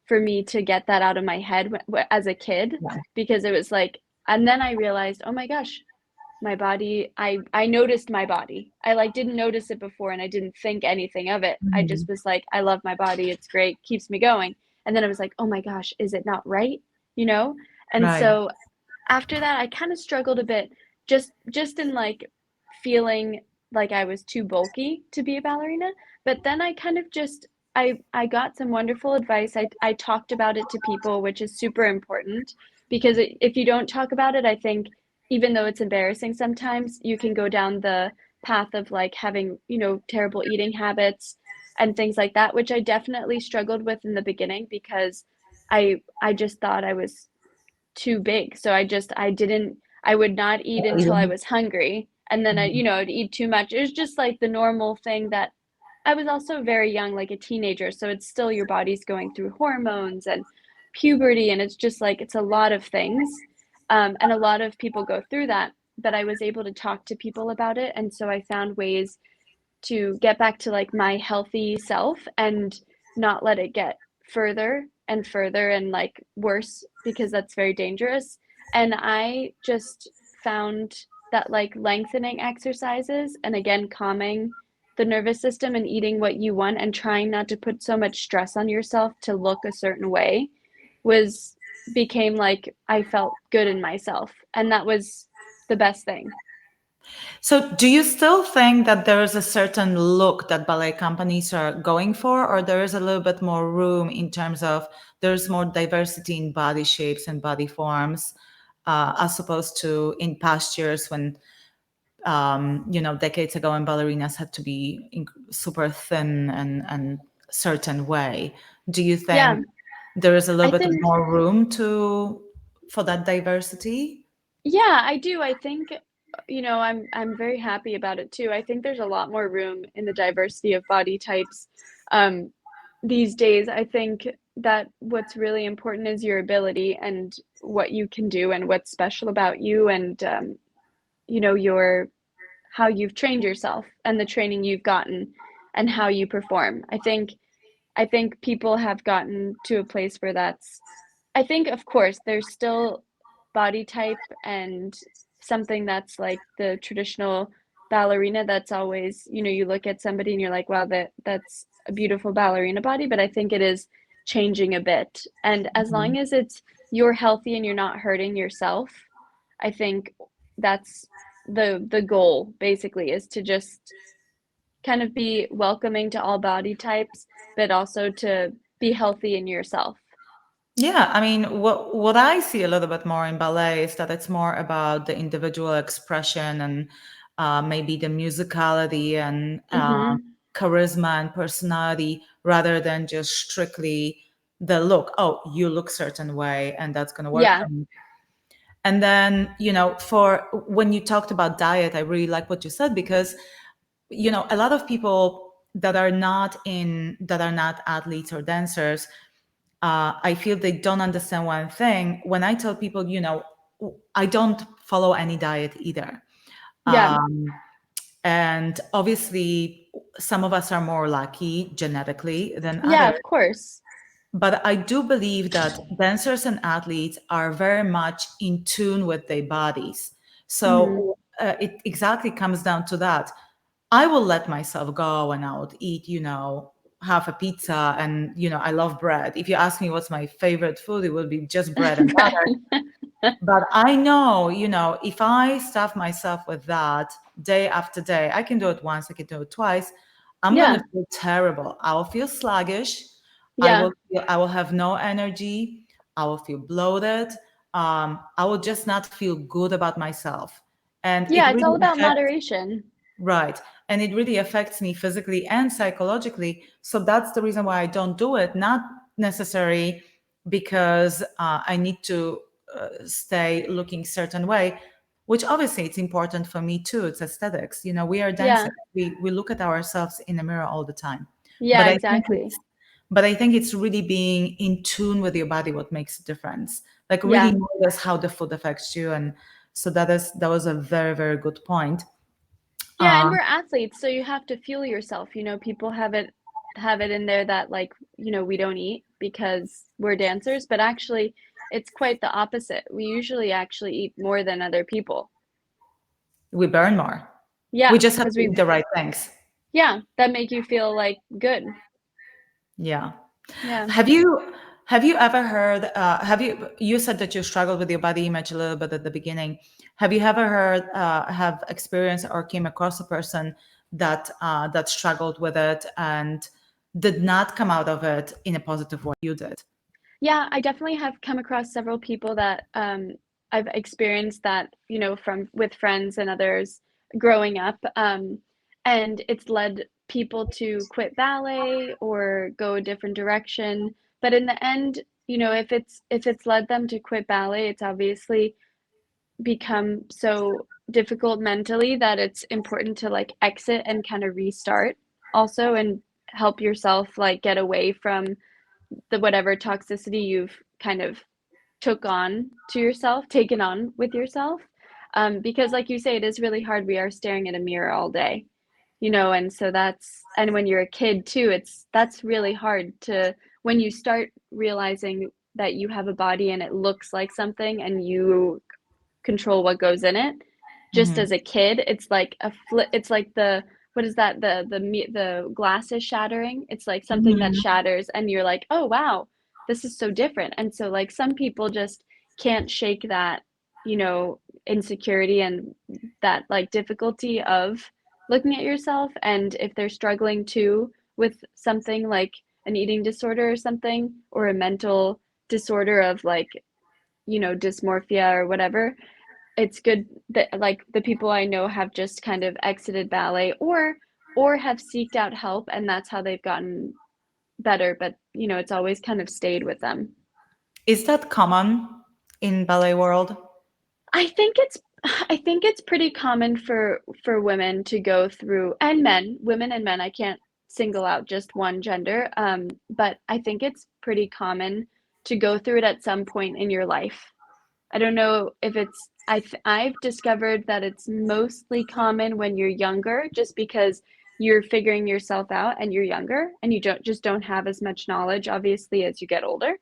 for me to get that out of my head as a kid Yeah. because it was like, and then I realized, oh my gosh, my body, I noticed my body. I like didn't notice it before and I didn't think anything of it. I Mhm. just was like, I love my body. It's great, keeps me going. And then I was like, oh my gosh, is it not right? You know? And Right. so after that I kind of struggled a bit just in like feeling like I was too bulky to be a ballerina. But then I kind of just I got some wonderful advice. I talked about it to people, which is super important because if you don't talk about it, I think even though it's embarrassing sometimes, you can go down the path of like having, terrible eating habits and things like that, which I definitely struggled with in the beginning because I just thought I was too big. So I would not eat until I Eating. was hungry. And then Mhm. I'd eat too much. It was just like the normal thing that I was also very young, like a teenager. So it's still your body's going through hormones and puberty. And it's just like, it's a lot of things. And a lot of people go through that. But I was able to talk to people about it. And so I found ways to get back to like my healthy self and not let it get further and further and like worse because that's very dangerous. And I just found that like lengthening exercises and again calming the nervous system and eating what you want and trying not to put so much stress on yourself to look a certain way was became like I felt good in myself. And that was the best thing. So, do you still think that there is a certain look that ballet companies are going for, or there is a little bit more room in terms of there's more diversity in body shapes and body forms, as opposed to in past years when, decades ago, when ballerinas had to be super thin and certain way? Do you Yeah, think there is a little I bit think more room to for that diversity? yeah, I do. I think, I'm very happy about it too. I think there's a lot more room in the diversity of body types um, these days. I think that what's really important is your ability and what you can do and what's special about you and your how you've trained yourself and the training you've gotten and how you perform. I think people have gotten to a place where that's I think, of course, there's still body type and something that's like the traditional ballerina that's always, you look at somebody and you're like, wow, that's a beautiful ballerina body, but I think it is changing a bit. And as long as it's you're healthy and you're not hurting yourself, I think that's the goal basically is to just kind of be welcoming to all body types, but also to be healthy in yourself. Yeah, I mean, what I see a little bit more in ballet is that it's more about the individual expression and maybe the musicality and Mhm. charisma and personality, rather than just strictly the look. Oh, you look certain way, and that's going to work Yeah. for me. And then, for when you talked about diet, I really like what you said because a lot of people that are not athletes or dancers, I feel they don't understand one thing. When I tell people, I don't follow any diet either. Yeah. And obviously, some of us are more lucky genetically than Yeah, others. of course. But I do believe that dancers and athletes are very much in tune with their bodies. Mhm. So it exactly comes down to that. I will let myself go and I would eat, half a pizza and, I love bread. If you ask me what's my favorite food, it will be just bread and butter. Right. But I know, if I stuff myself with that day after day, I can do it once, I can do it twice. I'm going to Yeah. feel terrible. I will feel sluggish. Yeah. I will have no energy. I will feel bloated. I will just not feel good about myself. And it Yeah, it's really all about affects moderation. Right. And it really affects me physically and psychologically. So that's the reason why I don't do it. Not necessarily because I need to stay looking certain way, which obviously it's important for me too. It's aesthetics. We are Yeah. dancers. We look at ourselves in the mirror all the time. Yeah, But I think exactly. it's but I think it's really being in tune with your body what makes a difference. Like really Yeah. notice how the food affects you. And so that was a very, very good point. Yeah, and Uh, we're athletes, so you have to fuel yourself. People have it in there that like, we don't eat because we're dancers, but actually it's quite the opposite. We usually actually eat more than other people. we burn more. We Yeah, just have because to eat the right things. that make you feel like good. Yeah. Yeah. Have you have you ever heard have you said that you struggled with your body image a little bit at the beginning. Have you ever heard have experienced or came across a person that struggled with it and did not come out of it in a positive way you did? Yeah, I definitely have come across several people that I've experienced that, from with friends and others growing up. And it's led people to quit ballet or go a different direction. But in the end, if it's led them to quit ballet, it's obviously become so difficult mentally that it's important to like exit and kind of restart also and help yourself like get away from the whatever toxicity you've kind of taken on with yourself. Because like you say, it is really hard. We are staring at a mirror all day. and so and when you're a kid too, that's really hard to, when you start realizing that you have a body and it looks like something and you control what goes in it. Just Hmm. as a kid, it's like it's like the, what is that, the glass is shattering. It's like something that Hmm. shatters and you're like, oh wow, this is so different. And so like some people just can't shake that, insecurity and that like difficulty of looking at yourself. And if they're struggling too with something like an eating disorder or something, or a mental disorder of like, dysmorphia or whatever, it's good that like the people I know have just kind of exited ballet, or have seeked out help, and that's how they've gotten better. But it's always kind of stayed with them. Is that common in ballet world? I think it's I think it's pretty common for women to go through, and men, women and men. I can't single out just one gender, but I think it's pretty common to go through it at some point in your life. I don't know if it's I've discovered that it's mostly common when you're younger, just because you're figuring yourself out and you're younger and you don't have as much knowledge obviously as you get older.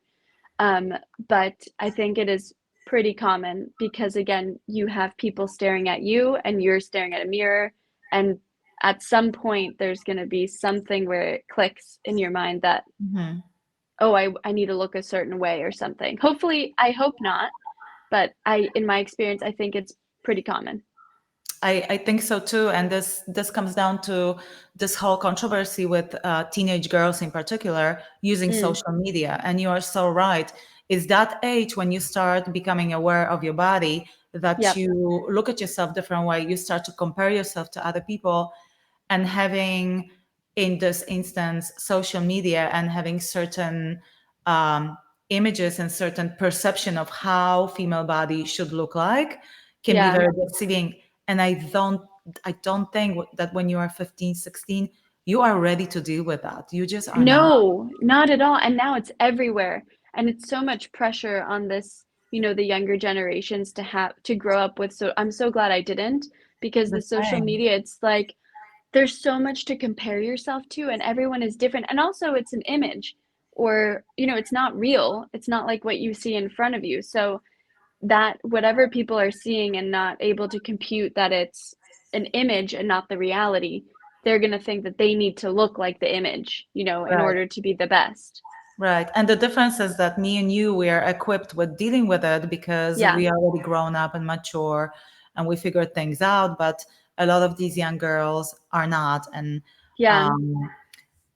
Um, but I think it is pretty common because again, you have people staring at you and you're staring at a mirror, and at some point there's going to be something where it clicks in your mind that, Hmm. oh, I need to look a certain way or something. Hopefully, I hope not, but in my experience, I think it's pretty common. I think so too, and this comes down to this whole controversy with teenage girls in particular using Mm, social media. And you are so right. It's that age when you start becoming aware of your body that yep. you look at yourself different way. You start to compare yourself to other people, and having, in this instance, social media and having certain um, images and certain perception of how female body should look like can be Yeah. very deceiving. And I don't think that when you are 15, 16, you are ready to deal with that. You just are not. No, not at all. And now it's everywhere. And it's so much pressure on this, the younger generations to grow up with. So I'm so glad I didn't, because The the social same. media, it's like there's so much to compare yourself to, and everyone is different. And also it's an image, or, it's not real. It's not like what you see in front of you. So that whatever people are seeing and not able to compute that it's an image and not the reality, they're going to think that they need to look like the image, in Right. order to be the best. Right. And the difference is that me and you, we are equipped with dealing with it because Yeah. we are already grown up and mature and we figure things out. But a lot of these young girls are not. And Yeah. um,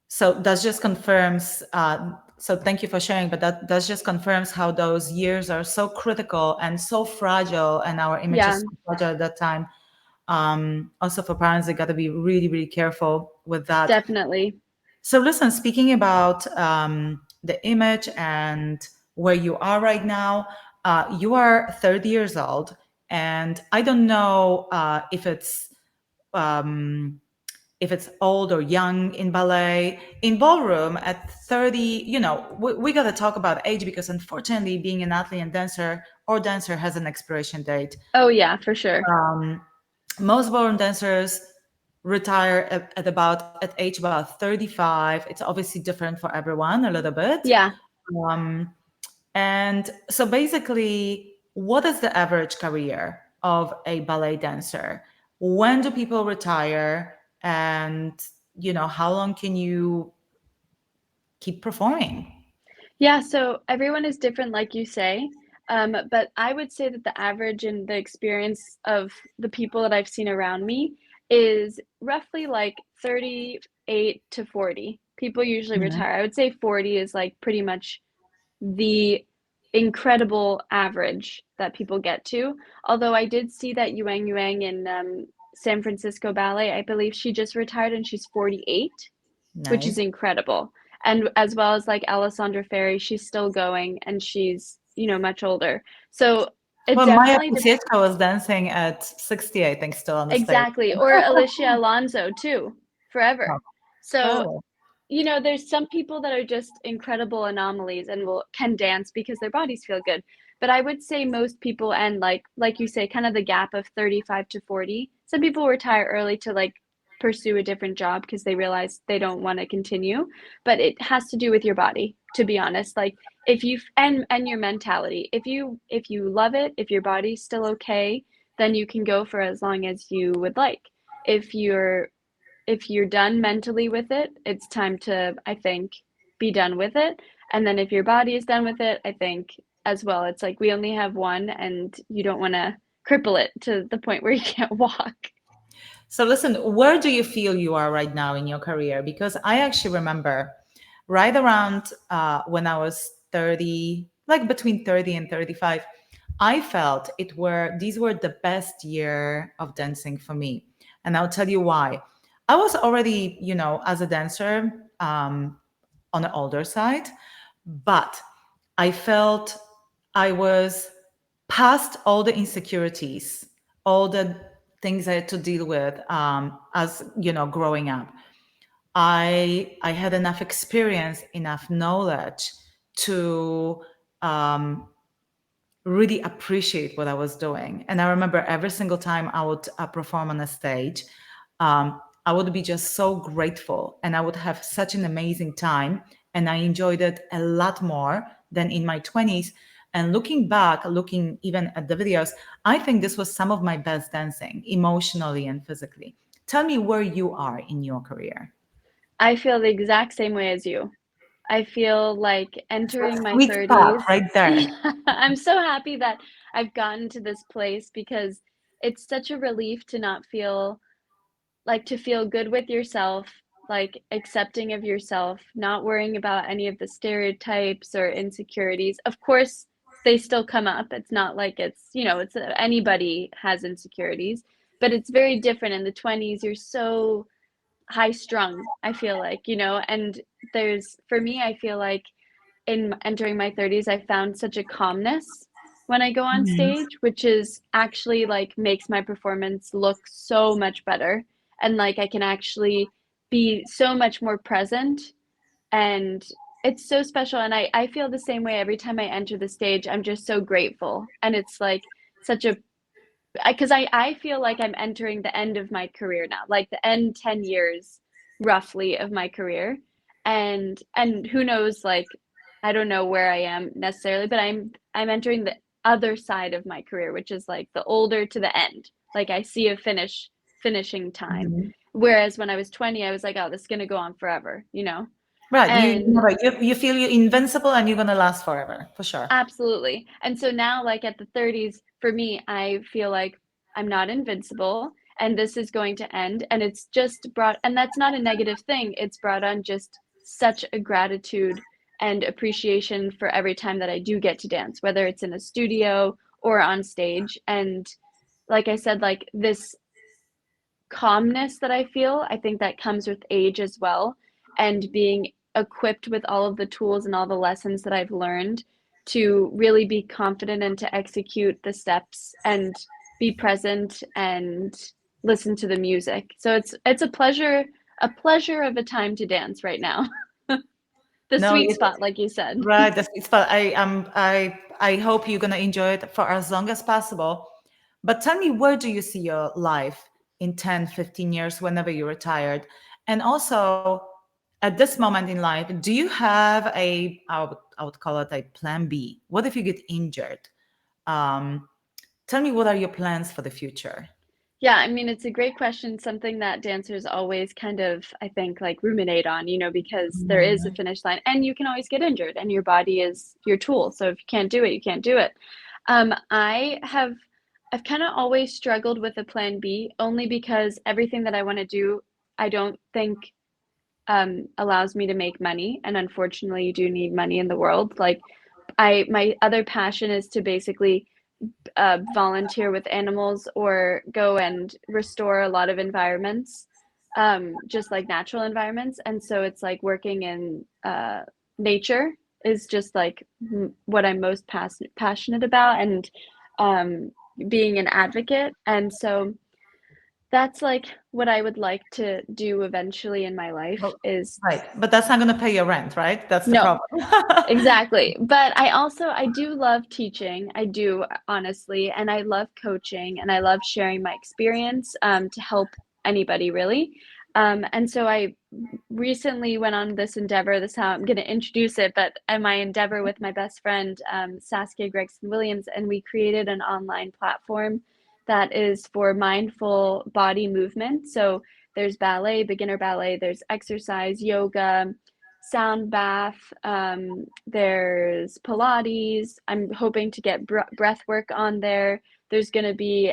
so that just confirms. So thank you for sharing. But that just confirms how those years are so critical and so fragile, and our Yeah. images so fragile at that time. Also, for parents, they got to be really, really careful with that. Definitely. So, listen, speaking about the image and where you are right now, you are 30 years old, and I don't know um, if it's old or young in ballet. In ballroom at 30, we got to talk about age because unfortunately, being an athlete and dancer has an expiration date. Oh yeah, for sure. Most ballroom dancers retire at age about 35. It's obviously different for everyone a little bit. Yeah. Um, and so basically, what is the average career of a ballet dancer? When do people retire? And, how long can you keep performing? Yeah, so everyone is different, like you say. But I would say that the average and the experience of the people that I've seen around me is roughly like 38 to 40. People usually Mhm. retire. I would say 40 is like pretty much the incredible average that people get to. Although I did see that Yuang in San Francisco Ballet, I believe she just retired and she's 48, which is Nice. incredible. And as well as like Alessandra Ferry, she's still going and she's, much older. So it Well, Maya definitely, Kosieczka was dancing at 60, I think, still on the stage. exactly. Or Alicia Alonso too, Oh, forever. So, oh, there's some people that are just incredible anomalies and can dance because their bodies feel good. But I would say most people, and like you say, kind of the gap of 35 to 40. Some people retire early to like pursue a different job because they realize they don't want to continue. But it has to do with your body, to be honest. Like if you and your mentality. If you love it, if your body's still okay, then you can go for as long as you would like. If you're done mentally with it, it's time to, I think, be done with it. And then if your body is done with it, I think as well, it's like we only have one and you don't want to cripple it to the point where you can't walk. So listen, where do you feel you are right now in your career? Because I actually remember right around when I was 30, like between 30 and 35, I felt these were the best year of dancing for me. And I'll tell you why. I was already, as a dancer, on the older side, but I felt I was past all the insecurities, all the things I had to deal with as growing up. I had enough experience, enough knowledge to um, really appreciate what I was doing. And I remember every single time I would perform on a stage, I would be just so grateful and I would have such an amazing time. And I enjoyed it a lot more than in my 20s. And looking back, looking even at the videos, I think this was some of my best dancing, emotionally and physically. Tell me where you are in your career. I feel the exact same way as you. I feel like It's that entering my sweet spot 30s. right there. Yeah, I'm so happy that I've gotten to this place because it's such a relief to not feel like to feel good with yourself, like accepting of yourself, not worrying about any of the stereotypes or insecurities. Of course, they still come up. It's not like it's anybody has insecurities, but it's very different in the 20s. You're so high strung, I feel like, and for me, I feel like in entering my 30s, I found such a calmness when I go on Mhm. stage, which is actually like makes my performance look so much better. And like I can actually be so much more present. And it's so special. And I feel the same way every time I enter the stage. I'm just so grateful. And it's like such a because I feel like I'm entering the end of my career now, like the end 10 years roughly of my career. And who knows, like I don't know where I am necessarily, but I'm entering the other side of my career, which is like the older to the end. Like I see a finishing time. Mhm. Whereas when I was 20, I was like, oh, this is gonna go on forever. Right. And You feel you're invincible and you're gonna last forever, for sure. absolutely. And so now, like at the 30s, for me, I feel like I'm not invincible and this is going to end. And it's just brought, and that's not a negative thing. It's brought on just such a gratitude and appreciation for every time that I do get to dance, whether it's in a studio or on stage. And like I said, like this calmness that I feel, I think that comes with age as well, and being equipped with all of the tools and all the lessons that I've learned to really be confident and to execute the steps and be present and listen to the music. So it's a pleasure of a time to dance right now. The No, sweet spot, like you said. right. That's it's fun. I hope you're gonna enjoy it for as long as possible. But tell me, where do you see your life in 10, 15 years, whenever you're retired? And also, at this moment in life, do you have I would call it a plan B? What if you get injured? Um, Tell me, what are your plans for the future? Yeah, I mean, it's a great question, something that dancers always kind of, I think, like ruminate on, because there is a Mhm. finish line and you can always get injured and your body is your tool. So if you can't do it, you can't do it. I've kind of always struggled with a plan B only because everything that I want to do, I don't think allows me to make money. And unfortunately, you do need money in the world. Like my other passion is to basically volunteer with animals or go and restore a lot of environments, just like natural environments. And so it's like working in nature is just like what I'm most passionate about, and um, being an advocate. And so that's like what I would like to do eventually in my life Well, is right, but that's not going to pay your rent, right? That's the no. problem. Exactly. But I do love teaching. I do, honestly, and I love coaching and I love sharing my experience to help anybody really. And so I recently went on this endeavor. This is how I'm going to introduce it, but my endeavor with my best friend, Saskia Gregson Williams, and we created an online platform that is for mindful body movement. So there's ballet, beginner ballet, there's exercise, yoga, sound bath, there's Pilates. I'm hoping to get breath work on there. There's going to be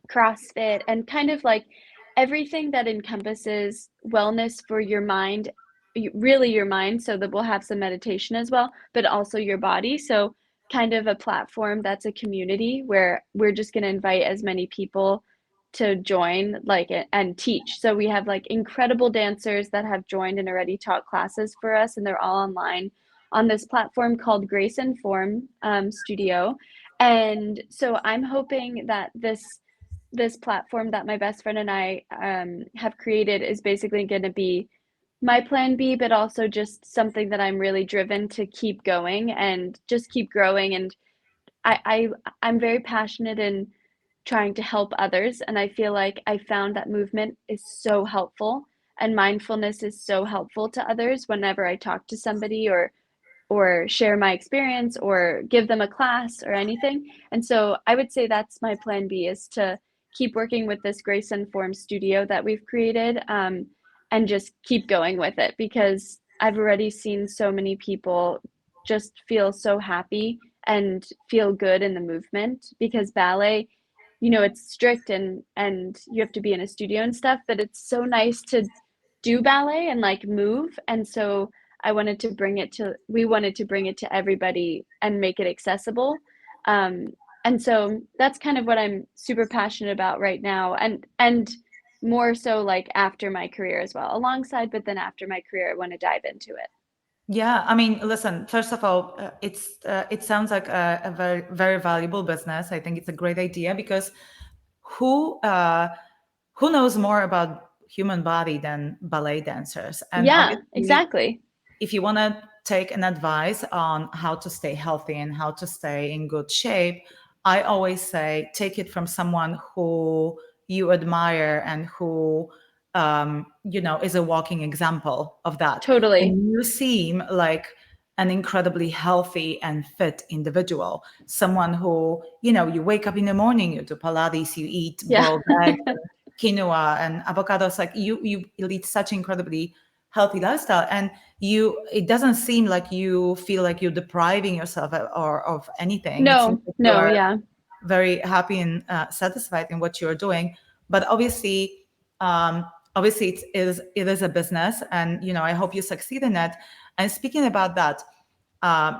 CrossFit, and kind of like everything that encompasses wellness for your mind, really your mind, so that we'll have some meditation as well, but also your body. So kind of a platform that's a community where we're just going to invite as many people to join, like, and teach. So we have like incredible dancers that have joined and already taught classes for us, and they're all online on this platform called Grace and Form Studio. And so I'm hoping that this platform that my best friend and I have created is basically going to be my plan B, but also just something that I'm really driven to keep going and just keep growing. And I'm very passionate in trying to help others, and I feel like I found that movement is so helpful, and mindfulness is so helpful to others whenever I talk to somebody or share my experience or give them a class or anything. And so I would say that's my plan B, is to keep working with this Grace and Form studio that we've created, and just keep going with it, because I've already seen so many people just feel so happy and feel good in the movement, because ballet, it's strict and you have to be in a studio and stuff, but it's so nice to do ballet and like move. And so we wanted to bring it to everybody and make it accessible. Um, and so that's kind of what I'm super passionate about right now. And more so like after my career as well, alongside, but then after my career, I want to dive into it. Yeah, I mean, listen, first of all, it sounds like a very, very valuable business. I think it's a great idea because who uh, who knows more about human body than ballet dancers? And Yeah, obviously, exactly. if you want to take an advice on how to stay healthy and how to stay in good shape, I always say take it from someone who you admire and who is a walking example of that. Totally. And you seem like an incredibly healthy and fit individual, someone who, you wake up in the morning, you do Pilates, you eat Yeah. boiled eggs, quinoa and avocados. Like you lead such incredibly healthy lifestyle, and it doesn't seem like you feel like you're depriving yourself or of anything. It seems No, like you no, are yeah. very happy and satisfied in what you're doing. But obviously it is a business, and I hope you succeed in it. And speaking about that, uh,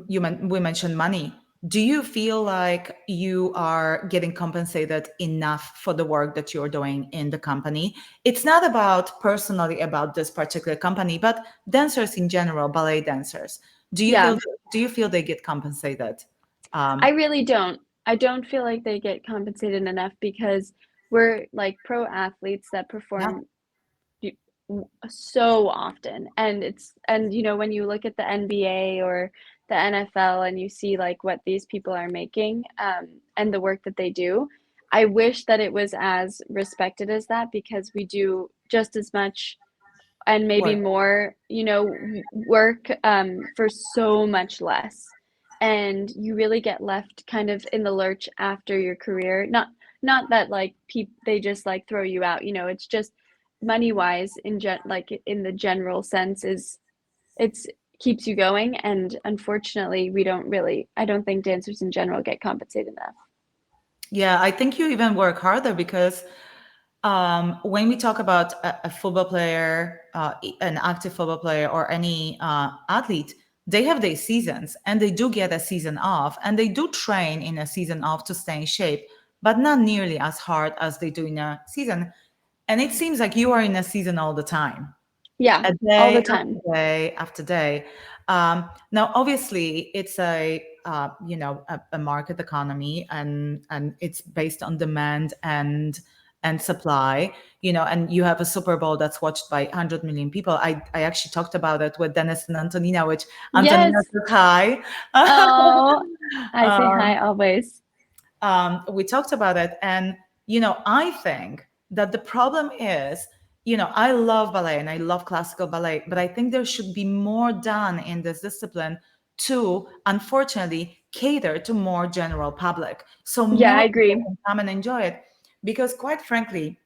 we mentioned money. Do you feel like you are getting compensated enough for the work that you're doing in the company? It's not about personally about this particular company, but dancers in general, ballet dancers. Do you Yeah. feel do you feel they get compensated? I Um, really don't. I don't feel like they get compensated enough, because we're like pro athletes that yeah, perform so often. And when you look at the NBA or the NFL and you see like what these people are making, and the work that they do, I wish that it was as respected as that, because we do just as much and maybe work. more, work for so much less. And you really get left kind of in the lurch after your career. Not that like they just like throw you out, it's just money wise like in the general sense is it's keeps you going. And unfortunately, I don't think dancers in general get compensated enough. Yeah, I think you even work harder because when we talk about a football player, an active football player, or any athlete, they have their seasons and they do get a season off and they do train in a season off to stay in shape, but not nearly as hard as they do in a season. And it seems like you are in a season all the time, Yeah, a all the day time. after day after day. Now, obviously, it's a market economy, and it's based on demand and supply. And you have a Super Bowl that's watched by 100 million people. I actually talked about it with Dennis and Antonina, which Antonina Yes. says hi. Oh, I say hi um, always. we talked about it, and I think that the problem is, I love ballet and I love classical ballet, but I think there should be more done in this discipline to, unfortunately, cater to more general public. So Yeah, more I people agree. can come and enjoy it. Because quite frankly,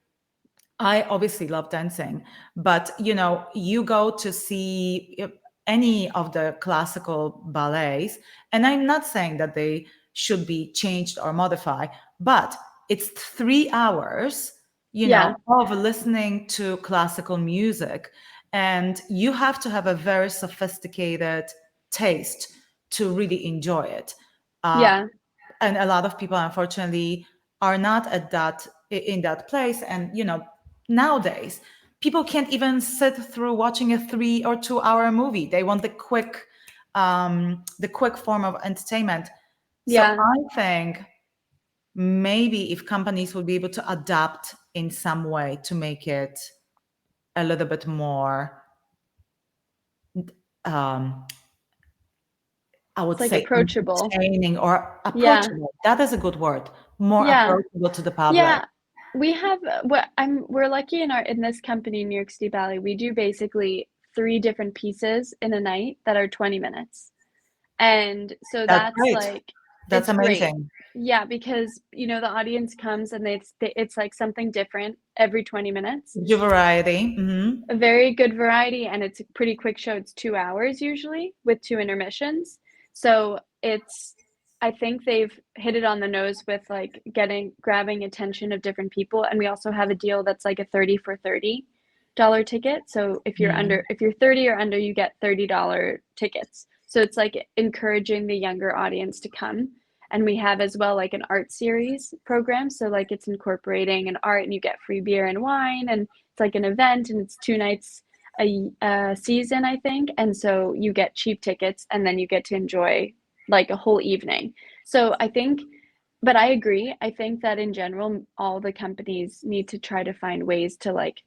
I obviously love dancing, but you go to see any of the classical ballets, and I'm not saying that they should be changed or modified, but it's 3 hours, Yeah, of listening to classical music, and you have to have a very sophisticated taste to really enjoy it. Uh, yeah, and a lot of people unfortunately are not at that in that place, and nowadays people can't even sit through watching a 3 or 2 hour movie. They want the quick form of entertainment. So yeah. I think maybe if companies would be able to adapt in some way to make it a little bit more, um, I It's would like say, approachable. entertaining or Yeah, approachable. That is a good word. More yeah, approachable to the public. yeah. We have what we're lucky in this company, New York City Ballet. We do basically three different pieces in a night that are 20 minutes. And so That's that's great. like That's it's great. amazing. Yeah, because the audience comes and it's like something different every 20 minutes. Gives you variety. A very good variety, and it's a pretty quick show. It's 2 hours usually with two intermissions. So I think they've hit it on the nose with like grabbing attention of different people. And we also have a deal that's like a 30 for $30 ticket. So Mhm. if you're 30 or under, you get $30 tickets. So it's like encouraging the younger audience to come. And we have as well like an art series program. So like it's incorporating an art, and you get free beer and wine, and it's like an event, and it's 2 nights a season, I think. And so you get cheap tickets, and then you get to enjoy like a whole evening. So I think, but I agree. I think that in general, all the companies need to try to find ways to like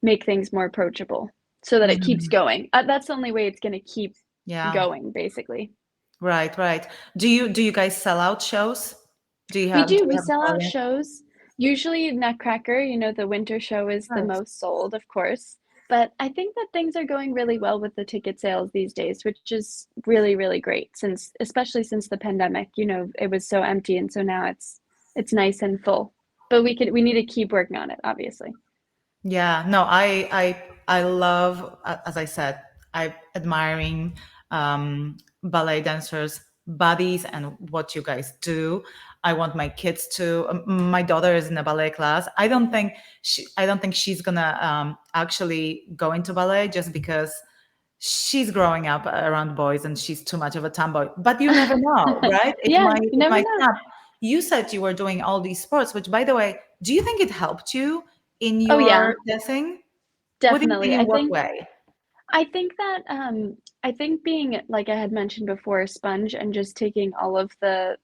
make things more approachable so that it keeps Mhm. going. That's the only way it's going to keep Yeah. going, basically. Right, right. Do you guys sell out shows? Do you We have a sell out following? shows. Usually Nutcracker, the winter show is the Right. most sold, of course. But I think that things are going really well with the ticket sales these days, which is really, really great especially since the pandemic, it was so empty, and so now it's nice and full. But we need to keep working on it, obviously. Yeah, no, I love, as I said, I admiring ballet dancers' bodies and what you guys do. I want my kids to. My daughter is in a ballet class. I don't think she's gonna actually go into ballet just because she's growing up around boys and she's too much of a tomboy. But you never know, right? It Yeah, might you it never might know. snap. You said you were doing all these sports, which, by the way, do you think it helped you in Oh yeah, your dancing? What do you think? definitely. In what way? I think that I think being, like I had mentioned before, a sponge and just taking all of the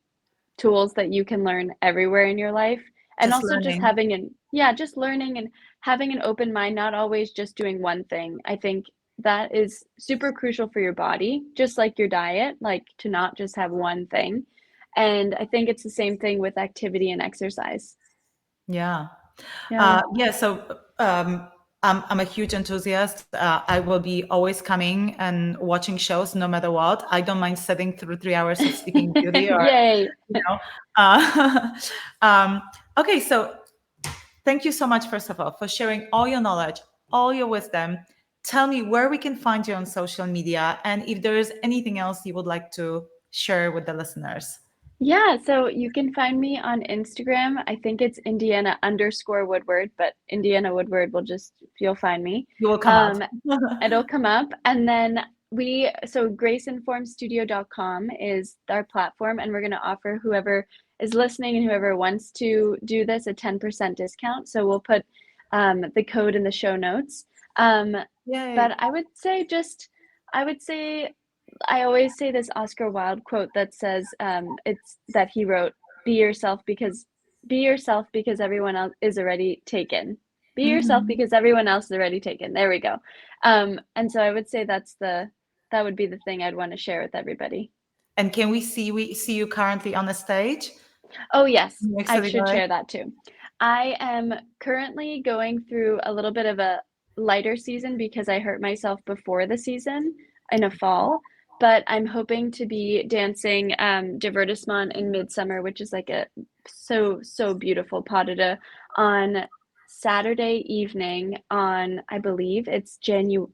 tools that you can learn everywhere in your life, and Just also just learning. having an yeah, just learning and having an open mind, not always just doing one thing. I think that is super crucial for your body, just like your diet, like to not just have one thing. And I think it's the same thing with activity and exercise. Yeah. Yeah. Yeah. So I'm a huge enthusiast. I will be always coming and watching shows no matter what. I don't mind sitting through 3 hours of Sleeping Beauty or, Yay. you know. Uh, um, okay. So thank you so much, first of all, for sharing all your knowledge, all your wisdom. Tell me where we can find you on social media, and if there is anything else you would like to share with the listeners. Yeah, so you can find me on Instagram. I think it's Indiana_Woodward, but Indiana Woodward you'll find me. You will come out. Um, It'll come up. And then graceinformedstudio.com is our platform, and we're going to offer whoever is listening and whoever wants to do this a 10% discount. So we'll put the code in the show notes. Um, but Yay. I would say I always say this Oscar Wilde quote that says, it's that he wrote, be yourself because everyone else is already taken. Be yourself Mhm. because everyone else is already taken. There we go. And so I would say that would be the thing I'd want to share with everybody. And can we see you currently on the stage? Oh yes, Next I to the should ballet? share that too. I am currently going through a little bit of a lighter season because I hurt myself before the season in a fall, but I'm hoping to be dancing Divertissement in Midsummer, which is like a so beautiful pas de deux on Saturday evening on I believe it's June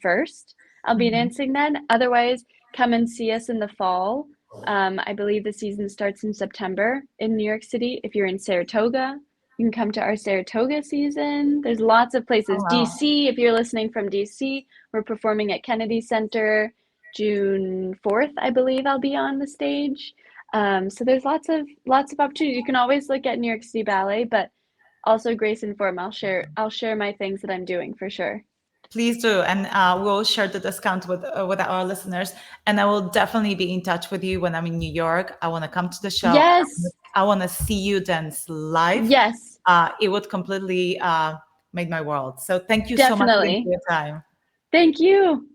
1st. I'll be Mhm. dancing then. Otherwise, come and see us in the fall. I believe the season starts in September in New York City. If you're in Saratoga, you can come to our Saratoga season. There's lots of Oh, places. wow. DC, if you're listening from DC, we're performing at Kennedy Center June 4th, I believe I'll be on the stage. So there's lots of opportunities. You can always look at New York City Ballet, but also Grace and Form. I'll share my things that I'm doing for sure. Please do, and we'll share the discount with our listeners. And I will definitely be in touch with you when I'm in New York. I want to come to the show. Yes, I want to see you dance live. yes, It would completely make my world. So thank you so much again for definitely. your time. Thank you.